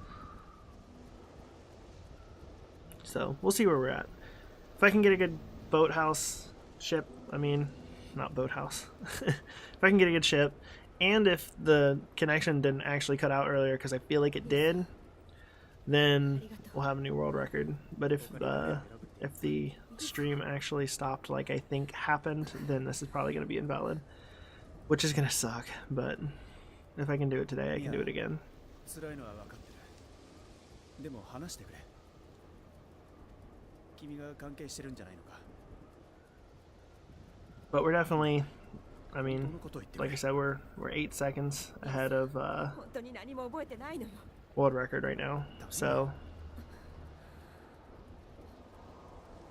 So we'll see where we're at. If I can get a good boathouse ship, I mean, not boathouse. If I can get a good ship, and if the connection didn't actually cut out earlier, because I feel like it did, then we'll have a new world record. But if the stream actually stopped, like I think happened, then this is probably going to be invalid, which is going to suck. But if I can do it today, I can do it again. But we're definitely, I mean, like I said, we're 8 seconds ahead of world record right now. So,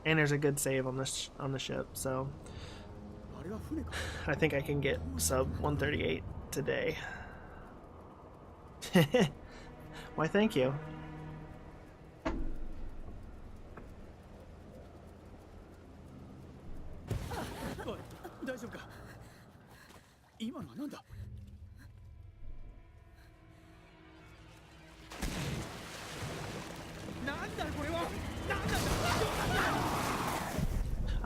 and there's a good save on this the ship, so I think I can get sub 138 today. Why, thank you.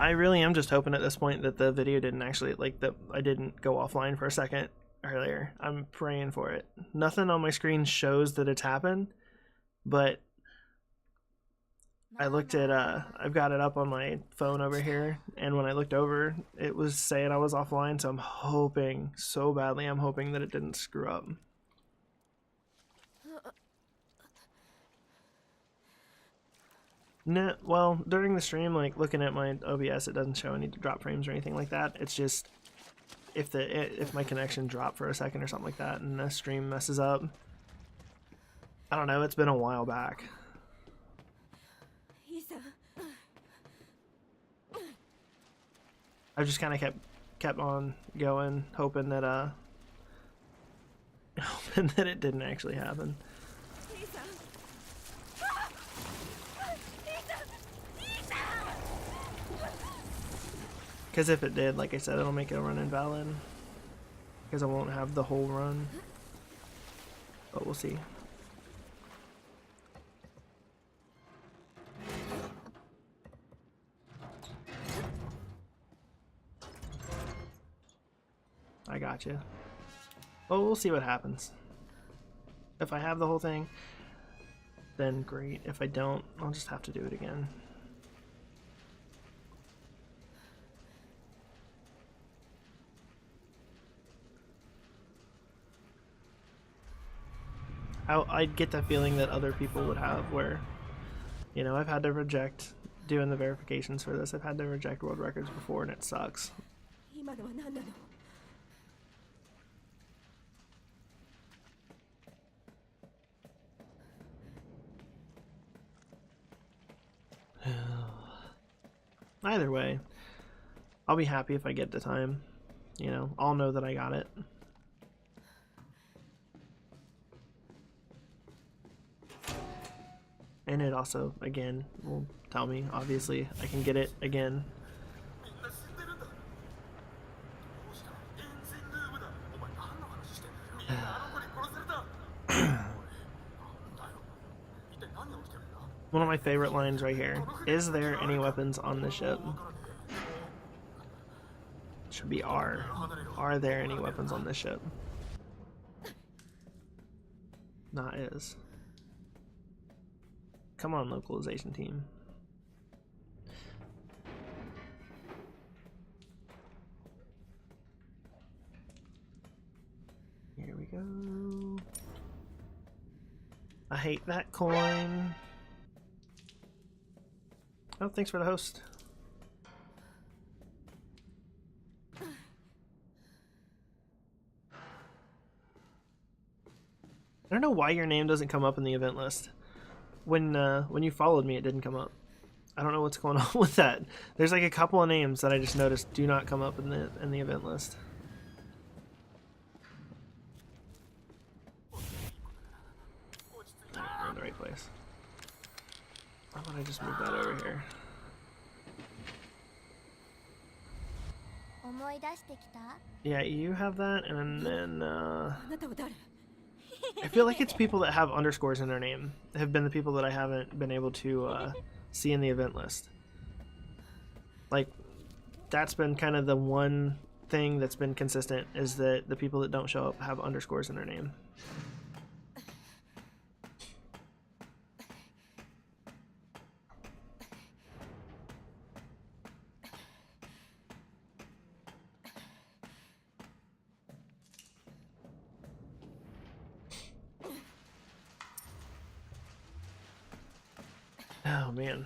I really am just hoping at this point that the video didn't actually, like, that I didn't go offline for a second earlier. I'm praying for it. Nothing on my screen shows that it's happened, but I looked at, I've got it up on my phone over here, and when I looked over, it was saying I was offline, so I'm hoping, so badly, I'm hoping that it didn't screw up. No, well, during the stream, like, looking at my OBS, it doesn't show any drop frames or anything like that. It's just, if my connection dropped for a second or something like that, and the stream messes up. I don't know, it's been a while back. I've just kind of kept on going, hoping that it didn't actually happen. Because if it did, like I said, it'll make it a run invalid. Because I won't have the whole run. But we'll see. I gotcha. Well, we'll see what happens. If I have the whole thing, then great. If I don't, I'll just have to do it again. I get that feeling that other people would have where, you know, I've had to reject doing the verifications for this. I've had to reject world records before, and it sucks. Either way, I'll be happy if I get the time. You know, I'll know that I got it. And it also, again, will tell me, obviously, I can get it again. One of my favorite lines right here. Is there any weapons on the ship? Should be R. Are there any weapons on this ship? Not is. Come on, localization team. Here we go. I hate that coin. Oh, thanks for the host. I don't know why your name doesn't come up in the event list. When you followed me, it didn't come up. I don't know what's going on with that. There's like a couple of names that I just noticed do not come up in the event list. We're in the right place. Why don't I just move that over here? Yeah, you have that, and then I feel like it's people that have underscores in their name have been the people that I haven't been able to see in the event list. Like, that's been kind of the one thing that's been consistent, is that the people that don't show up have underscores in their name. Oh man.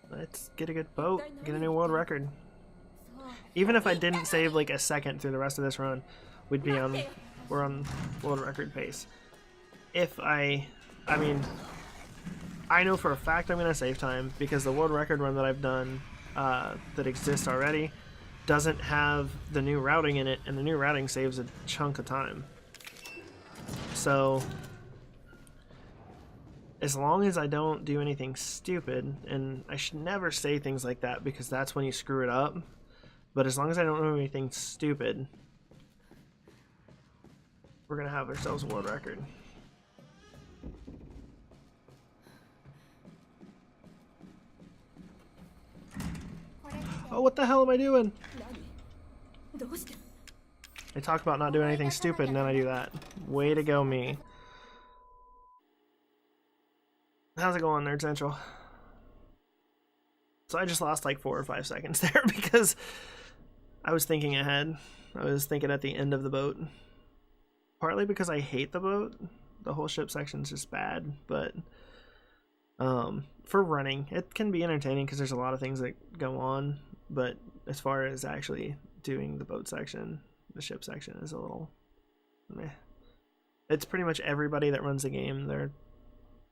Let's get a good boat, get a new world record. Even if I didn't save like a second through the rest of this run, we'd be on, we're on world record pace. If I mean, I know for a fact I'm gonna save time because the world record run that I've done that exists already doesn't have the new routing in it, and the new routing saves a chunk of time. So, as long as I don't do anything stupid, and I should never say things like that because that's when you screw it up, but as long as I don't do anything stupid, we're going to have ourselves a world record. Oh, what the hell am I doing? どうして I talk about not doing anything stupid and then I do that. Way to go, me. How's it going, Nerd Central? So I just lost like 4 or 5 seconds there because I was thinking ahead. I was thinking at the end of the boat. Partly because I hate the boat. The whole ship section's just bad, but for running, it can be entertaining because there's a lot of things that go on, but as far as actually doing the boat section, the ship section is a little meh. It's pretty much everybody that runs the game.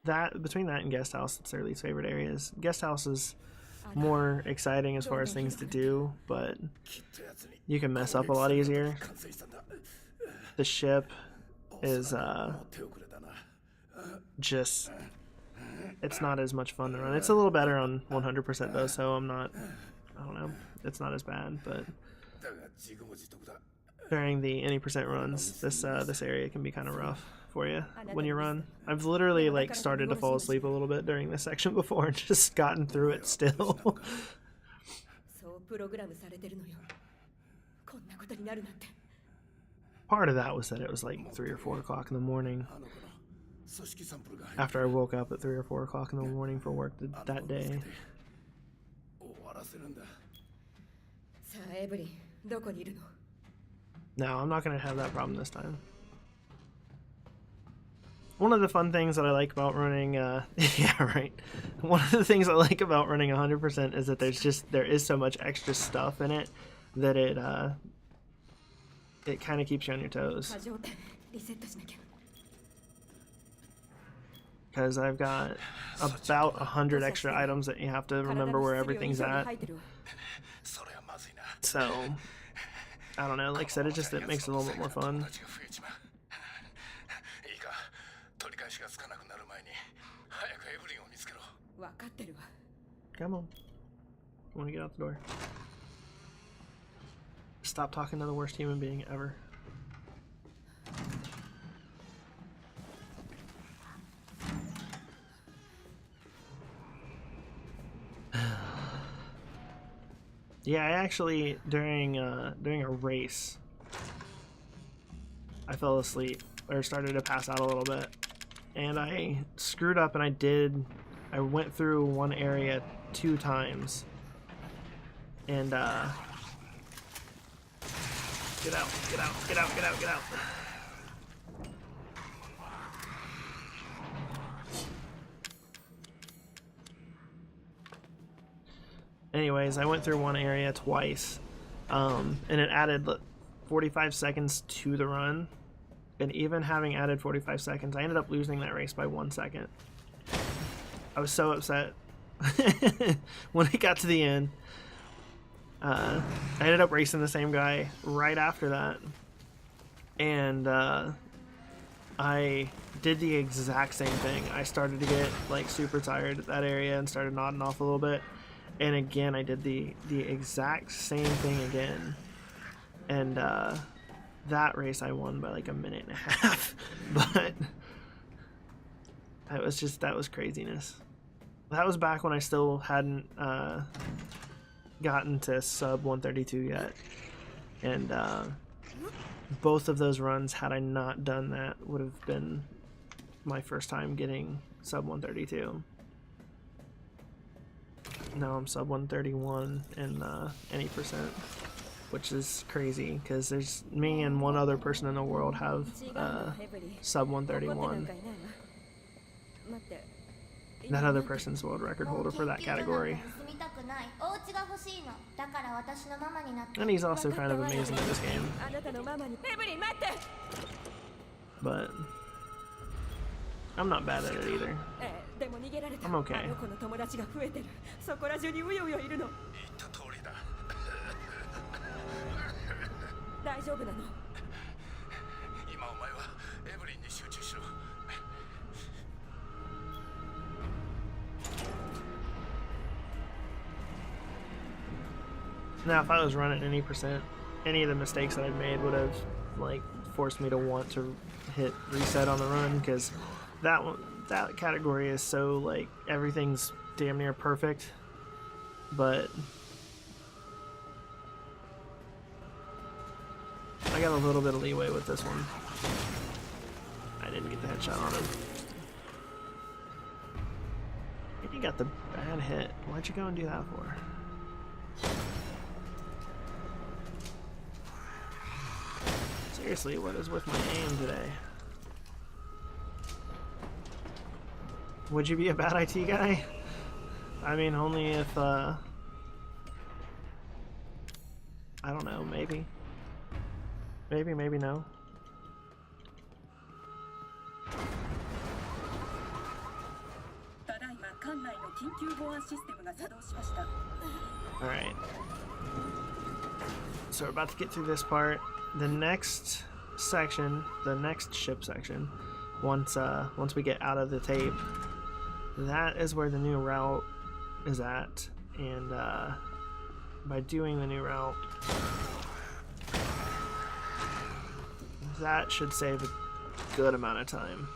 Between that and guest house, it's their least favorite areas. Guest house is more exciting as far as things to do, but you can mess up a lot easier. The ship is just, it's not as much fun to run. It's a little better on 100% though, so I don't know, it's not as bad, but during the any percent runs, this area can be kind of rough for you when you run. I've literally like started to fall asleep a little bit during this section before and just gotten through it still. Part of that was that it was like 3 or 4 o'clock in the morning after I woke up at 3 or 4 o'clock in the morning for work that day. No, I'm not going to have that problem this time. One of the fun things that I like about running, yeah, right. One of the things I like about running 100% is that there is so much extra stuff in it that it kind of keeps you on your toes. Because I've got about 100 extra items that you have to remember where everything's at. So, I don't know, like I said, it makes it a little bit more fun. Come on. I want to get out the door. Stop talking to the worst human being ever. Yeah, I actually during a race I fell asleep or started to pass out a little bit, and I screwed up and I went through one area 2 times, and get out. Anyways, I went through one area twice, and it added 45 seconds to the run, and even having added 45 seconds, I ended up losing that race by 1 second. I was so upset when it got to the end. I ended up racing the same guy right after that, and I did the exact same thing. I started to get like super tired at that area and started nodding off a little bit, and again I did the exact same thing again, and that race I won by like a minute and a half. But that was craziness. That was back when I still hadn't gotten to sub 132 yet, and both of those runs, had I not done that, would have been my first time getting sub 132. Now I'm sub 131 in any percent, which is crazy because there's me and one other person in the world have sub 131. That other person's world record holder for that category. And he's also kind of amazing at this game. But I'm not bad at it either. I'm okay. Now, if I was running any percent, any of the mistakes that I've made would have like forced me to want to hit reset on the run, because that category is so like everything's damn near perfect, but I got a little bit of leeway with this one. I didn't get the headshot on him. You got the bad hit. Why'd you go and do that for? Seriously, what is with my aim today? Would you be a bad IT guy? I mean, only if, I don't know, maybe. Maybe, maybe no. Alright. So we're about to get through this part. The next section, the next ship section, once we get out of the tape, that is where the new route is at. And by doing the new route, that should save a good amount of time.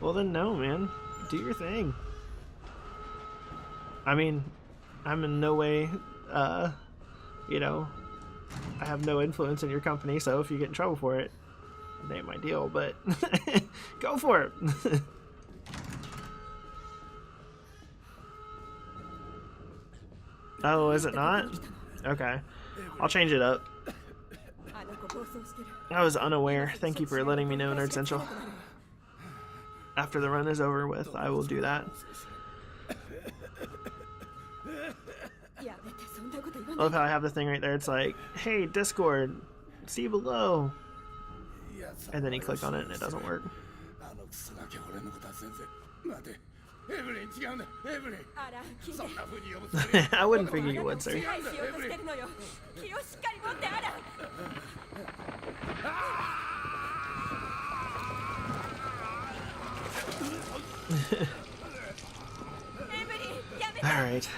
Well then no, man. Do your thing. I mean, I'm in no way, you know, I have no influence in your company, so if you get in trouble for it, it ain't my deal, but go for it. Oh, is it not? Okay. I'll change it up. I was unaware. Thank you for letting me know, Nerd Central. After the run is over with, I will do that. I love how I have the thing right there. It's like, hey, Discord, see below. And then you click on it and it doesn't work. I wouldn't figure you would, sir. Alright.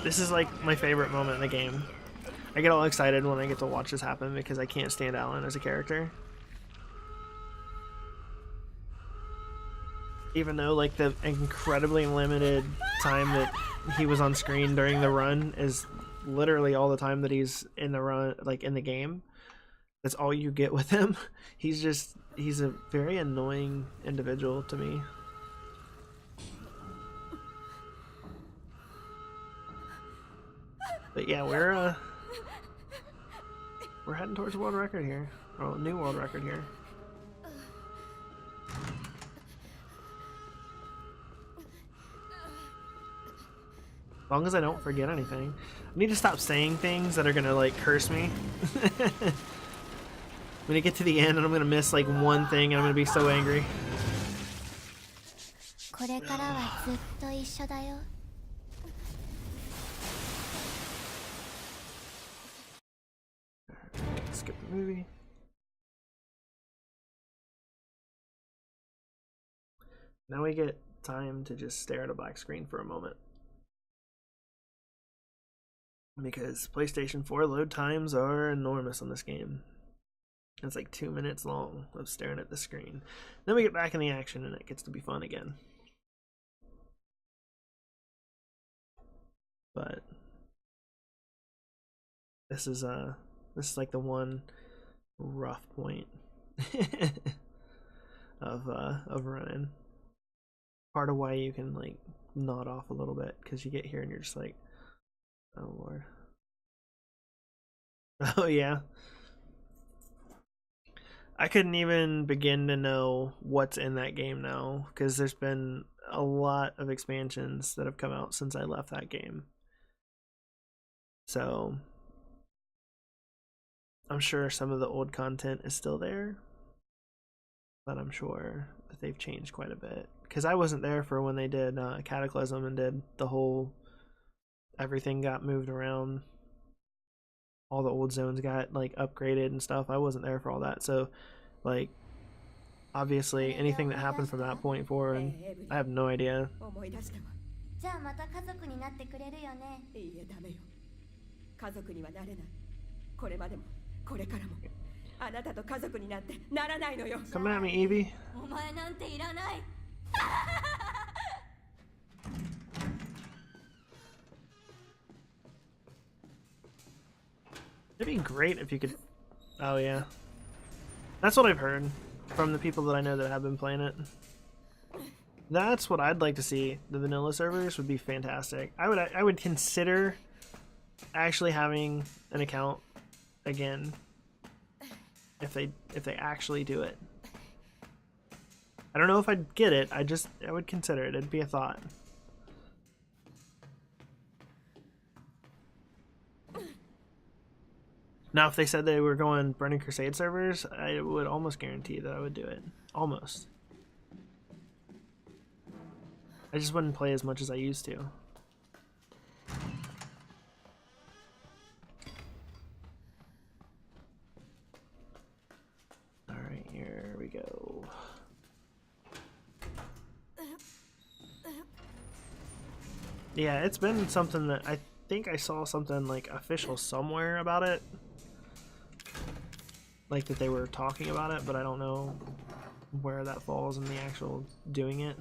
This is like my favorite moment in the game. I get all excited when I get to watch this happen because I can't stand Alan as a character. Even though like the incredibly limited time that he was on screen during the run is literally all the time that he's in the run, like in the game. That's all you get with him. He's a very annoying individual to me. But yeah, we're heading towards a world record here. Oh, a new world record here. As long as I don't forget anything. I need to stop saying things that are gonna like curse me. When I get to the end and I'm gonna miss like one thing and I'm gonna be so angry. Skip the movie. Now we get time to just stare at a black screen for a moment. Because PlayStation 4 load times are enormous on this game. It's like 2 minutes long of staring at the screen. Then we get back in the action and it gets to be fun again. But this is like the one rough point of running. Part of why you can like nod off a little bit because you get here and you're just like, oh lord. Oh yeah. I couldn't even begin to know what's in that game now because there's been a lot of expansions that have come out since I left that game. So I'm sure some of the old content is still there, but I'm sure that they've changed quite a bit because I wasn't there for when they did Cataclysm and did the whole everything got moved around, all the old zones got like upgraded and stuff. I wasn't there for all that, so like obviously anything that happened from that point forward I have no idea. あなたと家族になんてならないのよ。 Come at me, Evie. お前なんていらない。 It'd be great if you could... Oh, yeah. That's what I've heard from the people that I know that have been playing it. That's what I'd like to see. The vanilla servers would be fantastic. I would consider actually having an account again if they actually do it. I don't know if I'd get it. I would consider it. It'd be a thought. Now, if they said they were going Burning Crusade servers, I would almost guarantee that I would do it. Almost. I just wouldn't play as much as I used to. Alright, here we go. Yeah, it's been something that I think I saw something like official somewhere about it. Like that they were talking about it, but I don't know where that falls in the actual doing it.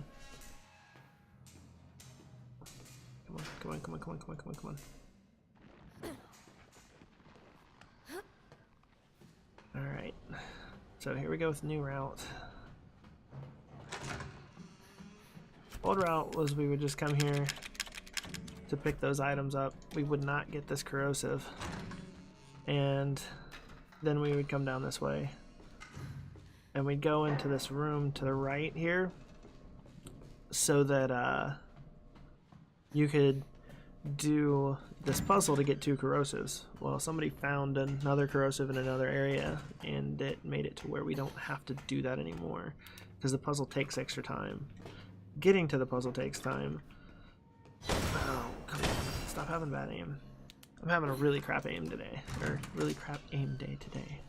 Come on, come on, come on, come on, come on, come on, come on. Alright. So here we go with new route. Old route was we would just come here to pick those items up. We would not get this corrosive. And then we would come down this way. And we'd go into this room to the right here so that you could do this puzzle to get 2 corrosives. Well, somebody found another corrosive in another area and it made it to where we don't have to do that anymore because the puzzle takes extra time. Getting to the puzzle takes time. Oh, come on. Stop having bad aim. I'm having a really crap aim today. Or really crap aim day today.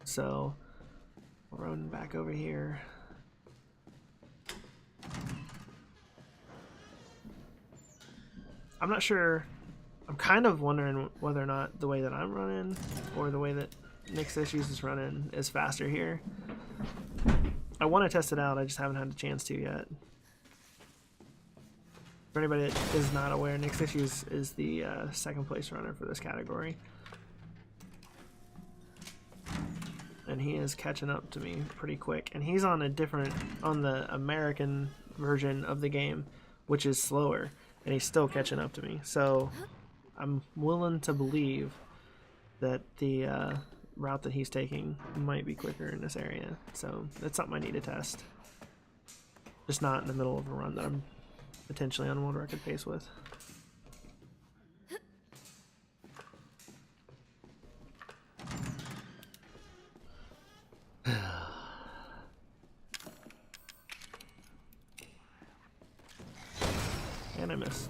So, we're running back over here. I'm not sure. I'm kind of wondering whether or not the way that I'm running or the way that Nick's Issues is running is faster here. I want to test it out, I just haven't had a chance to yet. For anybody that is not aware, Nick's Issues is the second place runner for this category. And he is catching up to me pretty quick. And he's on the American version of the game, which is slower. And he's still catching up to me. So I'm willing to believe that the route that he's taking might be quicker in this area. So that's something I need to test. Just not in the middle of a run that I'm potentially on world record pace with. And I missed.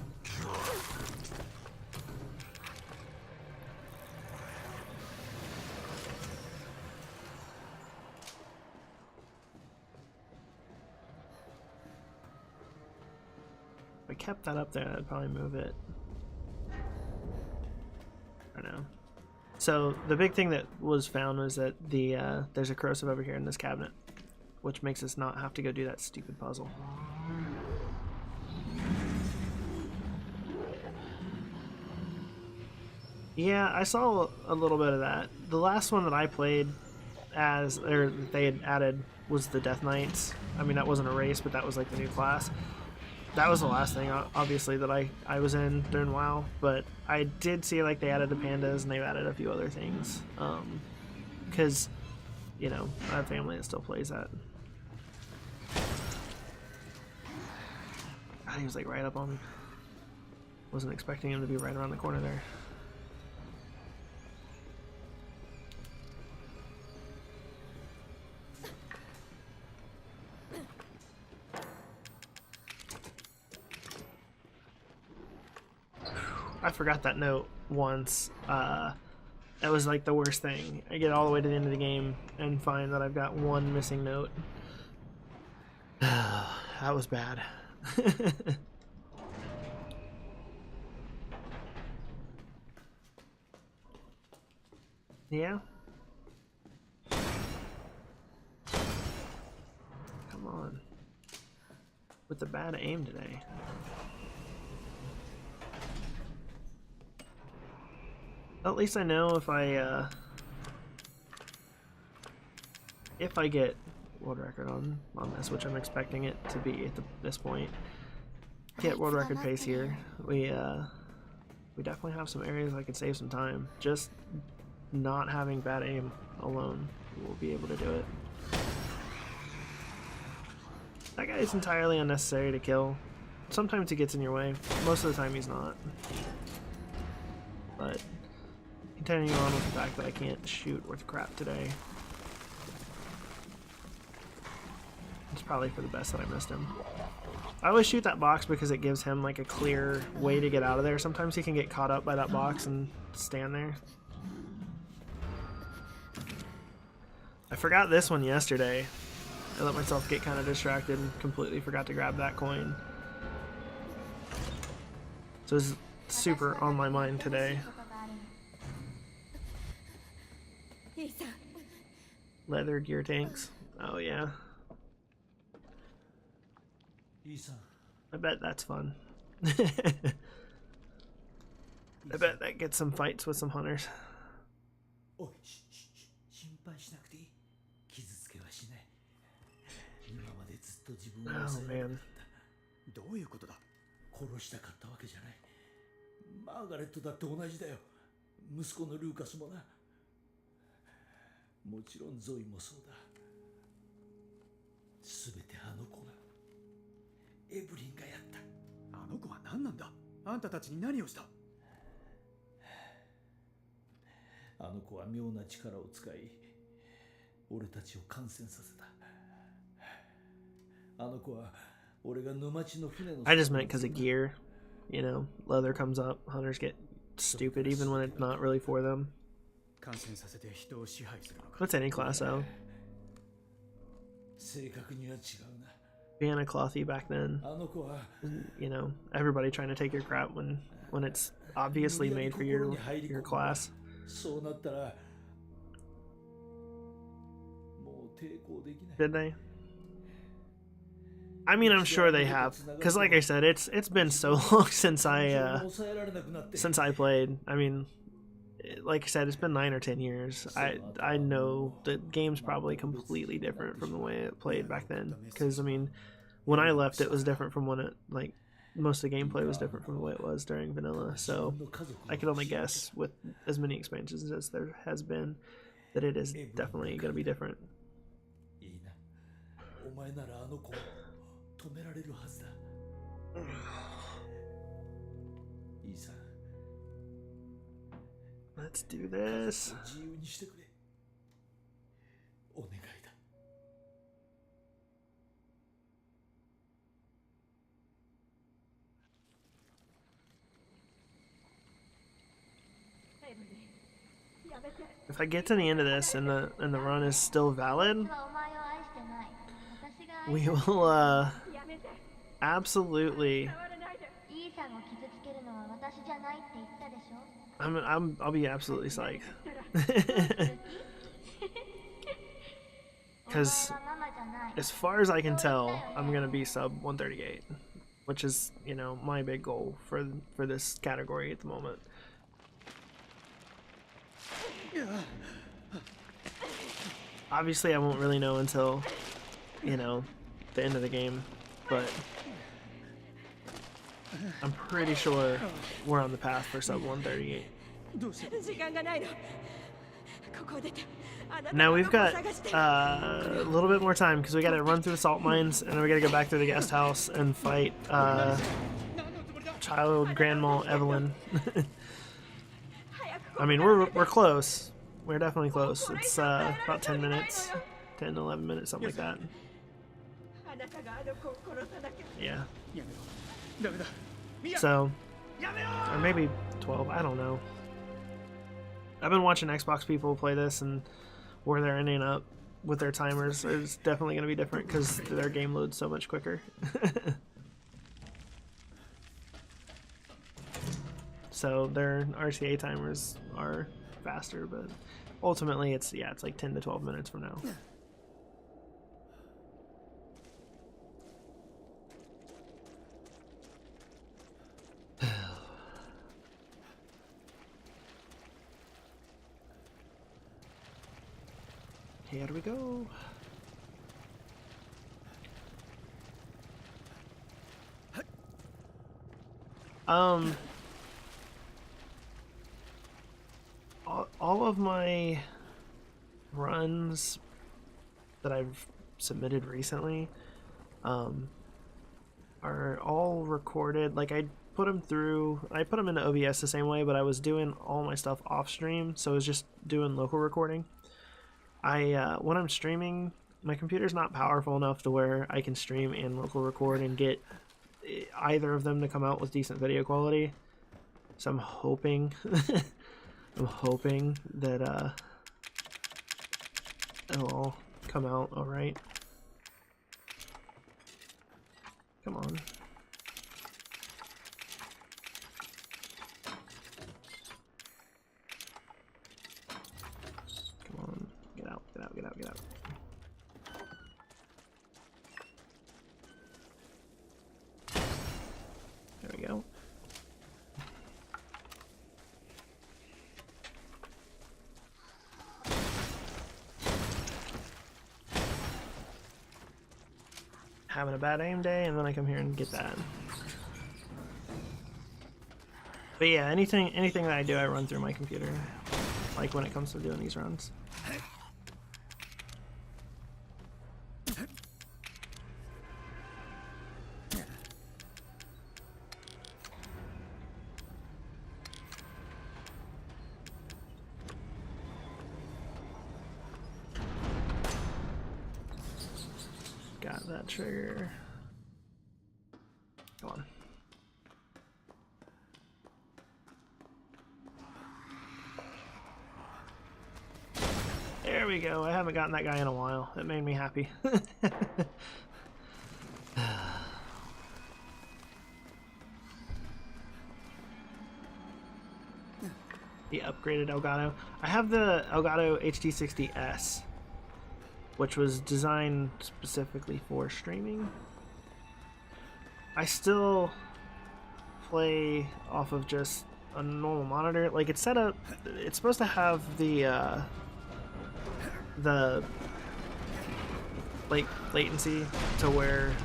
If I kept that up there, I'd probably move it. I don't know. So the big thing that was found was that there's a corrosive over here in this cabinet, which makes us not have to go do that stupid puzzle. Yeah, I saw a little bit of that. The last one that I played they had added was the Death Knights. I mean, that wasn't a race, but that was like the new class. That was the last thing, obviously, that I was in during WoW. But I did see like they added the pandas and they've added a few other things. Because, you know, I have family that still plays that. God, he was like right up on me. Wasn't expecting him to be right around the corner there. I forgot that note once. That was like the worst thing. I get all the way to the end of the game and find that I've got one missing note. That was bad. Yeah. Come on. With the bad aim today. At least I know if I get world record on this, which I'm expecting it to be at this point. Get world record pace here. We definitely have some areas I could save some time. Just not having bad aim alone will be able to do it. That guy is entirely unnecessary to kill. Sometimes he gets in your way. Most of the time he's not. But continuing on with the fact that I can't shoot worth crap today, it's probably for the best that I missed him. I always shoot that box because it gives him like a clear way to get out of there. Sometimes he can get caught up by that box and stand there. I forgot this one yesterday. I let myself get kind of distracted and completely forgot to grab that coin. So it's super on my mind today. Leather gear tanks. Oh yeah. I bet that's fun. I bet that gets some fights with some hunters. Oh man. どういうことだ？殺したかったわけじゃない。マーガレットだって同じだよ。息子のルーカスもな。もちろんゾイもそうだ。すべてあの子が。エブリンがやった。あの子は何なんだ？あんたたちに何をした？あの子は妙な力を使い、俺たちを感染させた。あの子は俺が沼地の船の。I just meant because of gear. You know, leather comes up, hunters get stupid even when it's not really for them. What's any class though? Being a clothy back then, you know, everybody trying to take your crap when it's obviously made for your class. Did they? I mean, I'm sure they have, because like I said, it's been so long since I played. I mean, like I said, it's been 9 or 10 years. I know the game's probably completely different from the way it played back then. Because I mean, when I left, it was different from when it most of the gameplay was different from the way it was during vanilla. So I can only guess with as many expansions as there has been that it is definitely going to be different. Let's do this. If I get to the end of this and the run is still valid, we will absolutely. I'll be absolutely psyched. Because as far as I can tell, I'm gonna be sub 138, which is, you know, my big goal for this category at the moment. Obviously, I won't really know until, you know, the end of the game, but I'm pretty sure we're on the path for sub 138. Now we've got a little bit more time because we got to run through the salt mines and then we got to go back to the guest house and fight child grandma Evelyn. I mean, we're close. We're definitely close. It's about 10 minutes, 10 to 11 minutes, something like that. Yeah. So, or maybe 12, I don't know. I've been watching Xbox people play this and where they're ending up with their timers is definitely going to be different because their game loads so much quicker. So their RTA timers are faster, but ultimately it's like 10 to 12 minutes from now. Here we go. All of my runs that I've submitted recently are all recorded. Like I put them into OBS the same way, but I was doing all my stuff off stream, so I was just doing local recording. When I'm streaming, my computer's not powerful enough to where I can stream and local record and get either of them to come out with decent video quality. So I'm hoping I'm hoping that it'll all come out all right. Come on. Come on. Get out, get out, get out, get out. There we go. Having a bad aim day, and then I come here and get that. But yeah, anything that I do, I run through my computer. Like when it comes to doing these runs. Got that trigger. Come on. There we go. I haven't gotten that guy in a while. That made me happy. The upgraded Elgato. I have the Elgato HD60S, which was designed specifically for streaming. I still play off of just a normal monitor. Like it's set up, it's supposed to have the like latency to where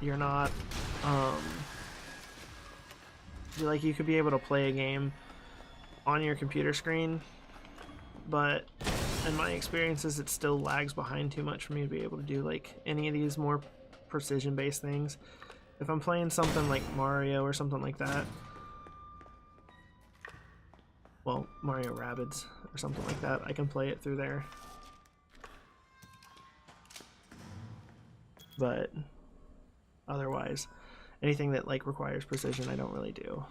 you're not like you could be able to play a game on your computer screen, but in my experiences it still lags behind too much for me to be able to do like any of these more precision based things. If I'm playing something like Mario or something like that, well, Mario Rabbids or something like that, I can play it through there. But otherwise, anything that like requires precision, I don't really do.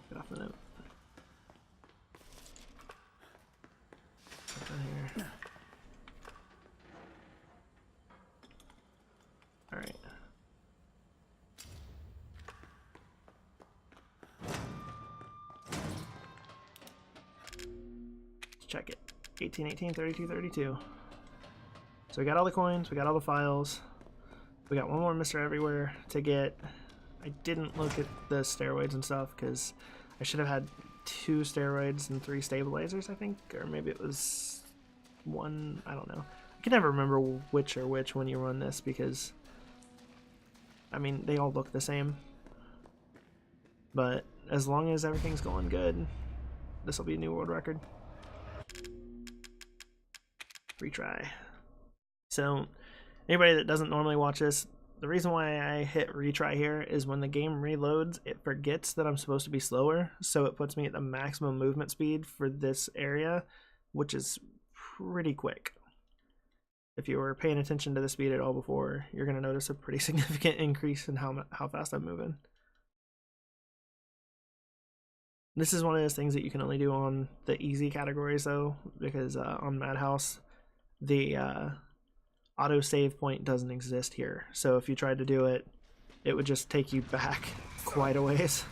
Get off the note. Put that here. All right. Let's check it. 18, 18, 32, 32. So we got all the coins, we got all the files. We got one more Mr. Everywhere to get. I didn't look at the steroids and stuff because I should have had 2 steroids and 3 stabilizers, I think, or maybe it was 1, I don't know. I can never remember which or which when you run this because, I mean, they all look the same. But as long as everything's going good, this will be a new world record. Retry. So, anybody that doesn't normally watch this, the reason why I hit retry here is when the game reloads, it forgets that I'm supposed to be slower, so it puts me at the maximum movement speed for this area, which is pretty quick. If you were paying attention to the speed at all before, you're going to notice a pretty significant increase in how fast I'm moving. This is one of those things that you can only do on the easy categories though, because on Madhouse, the auto save point doesn't exist here. So if you tried to do it it would just take you back quite a ways.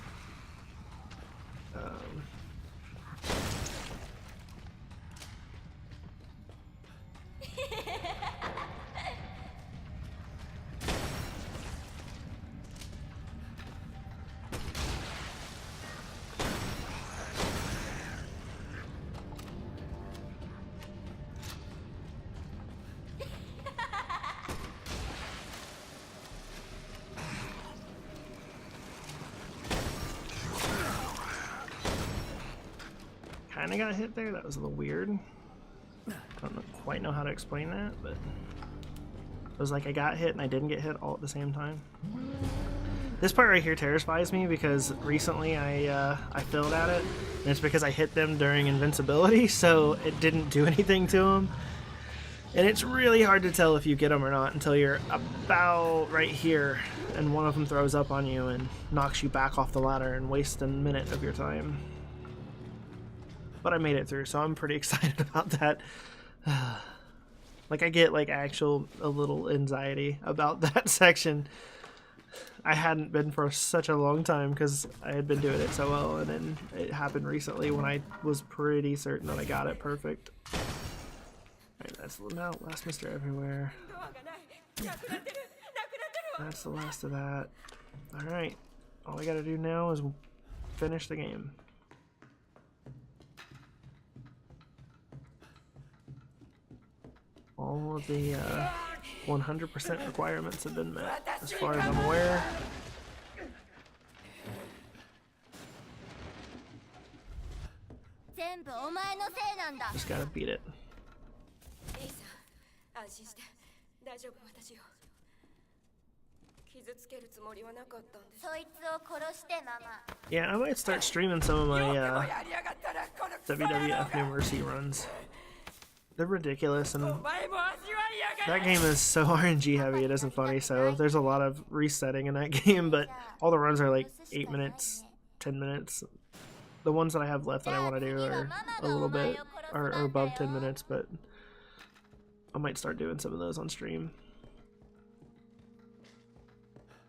Kinda got hit there. That was a little weird. I don't quite know how to explain that, but it was like I got hit and I didn't get hit all at the same time. This part right here terrifies me because recently I failed at it, and it's because I hit them during invincibility, so it didn't do anything to them. And it's really hard to tell if you get them or not until you're about right here and one of them throws up on you and knocks you back off the ladder and wastes a minute of your time. But I made it through, so I'm pretty excited about that. Like, I get like a little anxiety about that section. I hadn't been for such a long time because I had been doing it so well, and then it happened recently when I was pretty certain that I got it perfect. Alright, that's now last Mr. Everywhere. That's the last of that. Alright, all I gotta do now is finish the game. All of the 100% requirements have been met, as far as I'm aware. Just gotta beat it. Yeah, I might start streaming some of my WWF No Mercy runs. They're ridiculous, and that game is so RNG heavy, it isn't funny, so there's a lot of resetting in that game, but all the runs are like 8 minutes, 10 minutes. The ones that I have left that I want to do are a little bit, are above 10 minutes, but I might start doing some of those on stream.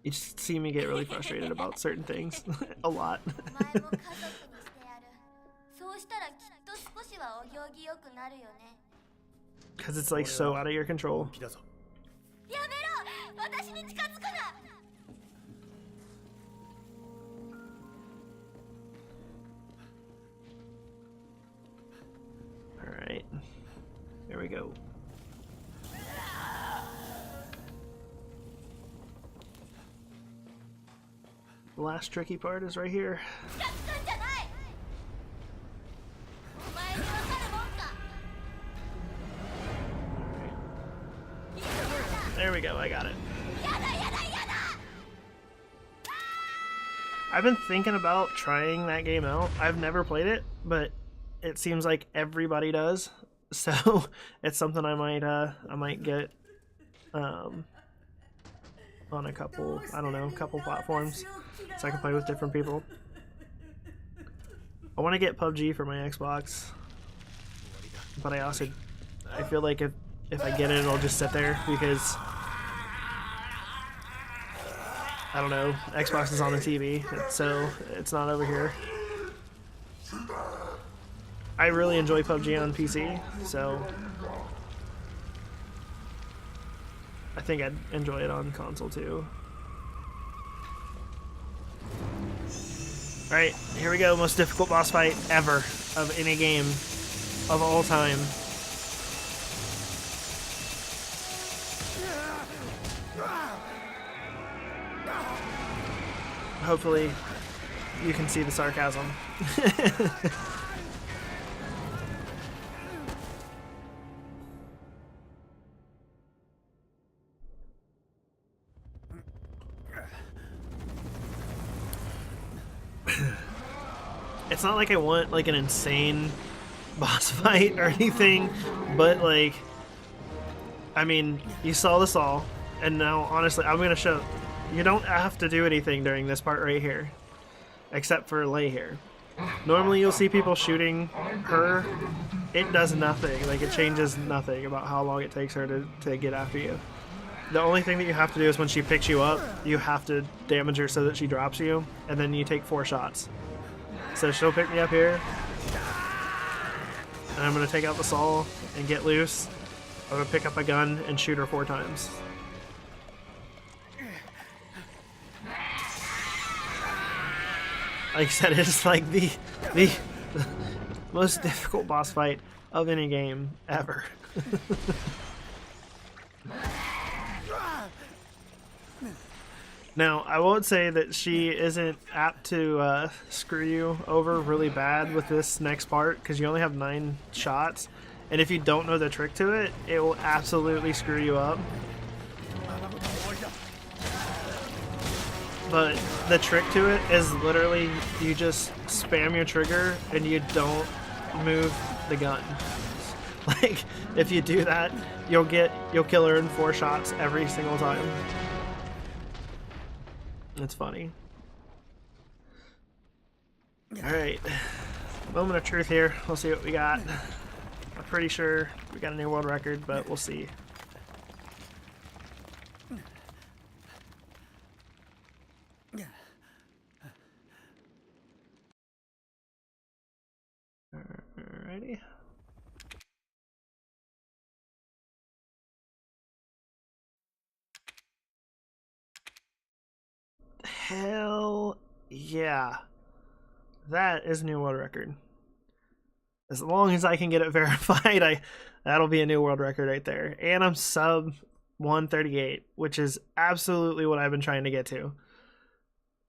You just see me get really frustrated about certain things, a lot. Because it's like so out of your control. Alright, here we go. The last tricky part is right here. There we go, I got it. I've been thinking about trying that game out. I've never played it, but it seems like everybody does. So it's something I might get on a couple, I don't know, couple platforms so I can play with different people. I want to get PUBG for my Xbox, but I feel like if I get it, it'll just sit there because I don't know, Xbox is on the TV, so it's not over here. I really enjoy PUBG on PC, so I think I'd enjoy it on console too. Alright, here we go, most difficult boss fight ever of any game of all time. Hopefully you can see the sarcasm. It's not like I want like an insane boss fight or anything, but like, I mean, you saw this all, and now honestly I'm gonna show you don't have to do anything during this part right here, except for lay here. Normally you'll see people shooting her. It does nothing. Like, it changes nothing about how long it takes her to get after you. The only thing that you have to do is when she picks you up, you have to damage her so that she drops you, and then you take 4 shots. So she'll pick me up here, and I'm going to take out the saw and get loose. I'm going to pick up a gun and shoot her 4 times. Like I said, it's like the most difficult boss fight of any game ever. Now, I won't say that she isn't apt to screw you over really bad with this next part, because you only have 9 shots, and if you don't know the trick to it, it will absolutely screw you up. But the trick to it is literally you just spam your trigger and you don't move the gun. Like, if you do that, you'll kill her in 4 shots every single time. It's funny. Alright. Moment of truth here. We'll see what we got. I'm pretty sure we got a new world record, but we'll see. Alrighty. Hell yeah. That is a new world record. As long as I can get it verified, that'll be a new world record right there. And I'm sub 138, which is absolutely what I've been trying to get to.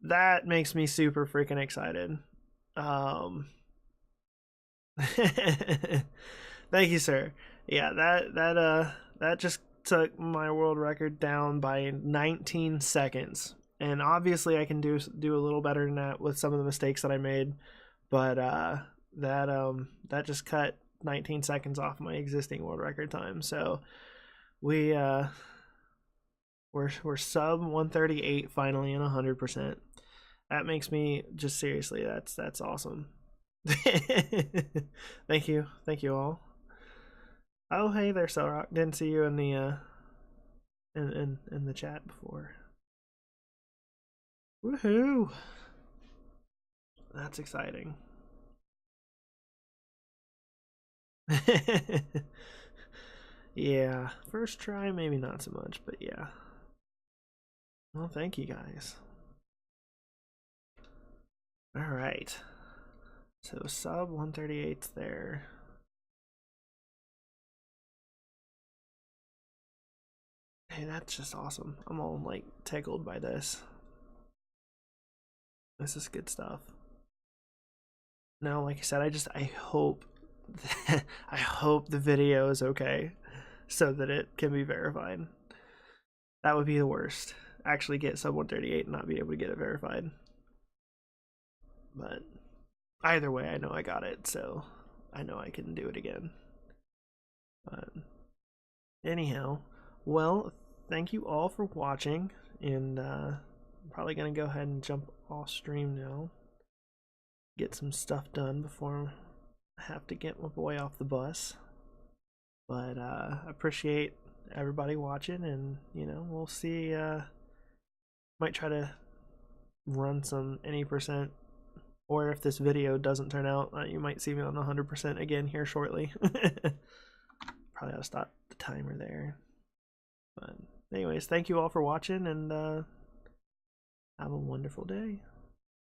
That makes me super freaking excited. Thank you, sir. Yeah, that just took my world record down by 19 seconds. And obviously I can do a little better than that with some of the mistakes that I made, but that just cut 19 seconds off my existing world record time. So we're sub 138 finally and 100%. That makes me just seriously, that's awesome. Thank you all. Oh, hey there, Cellrock. Didn't see you in the in the chat before. Woohoo! That's exciting. Yeah, first try maybe not so much, but yeah. Well, thank you guys. All right. So sub 138's there. Hey, that's just awesome. I'm all like tickled by this. This is good stuff. Now, like I said, I hope I hope the video is okay so that it can be verified. That would be the worst. Actually get sub 138 and not be able to get it verified. But either way, I know I got it, so I know I can do it again. But anyhow, well, thank you all for watching, and I'm probably gonna go ahead and jump off stream now, get some stuff done before I have to get my boy off the bus. But I appreciate everybody watching, and you know, we'll see. Might try to run some any percent, or if this video doesn't turn out, you might see me on 100% again here shortly. Probably ought to stop the timer there. But anyways, thank you all for watching, and have a wonderful day.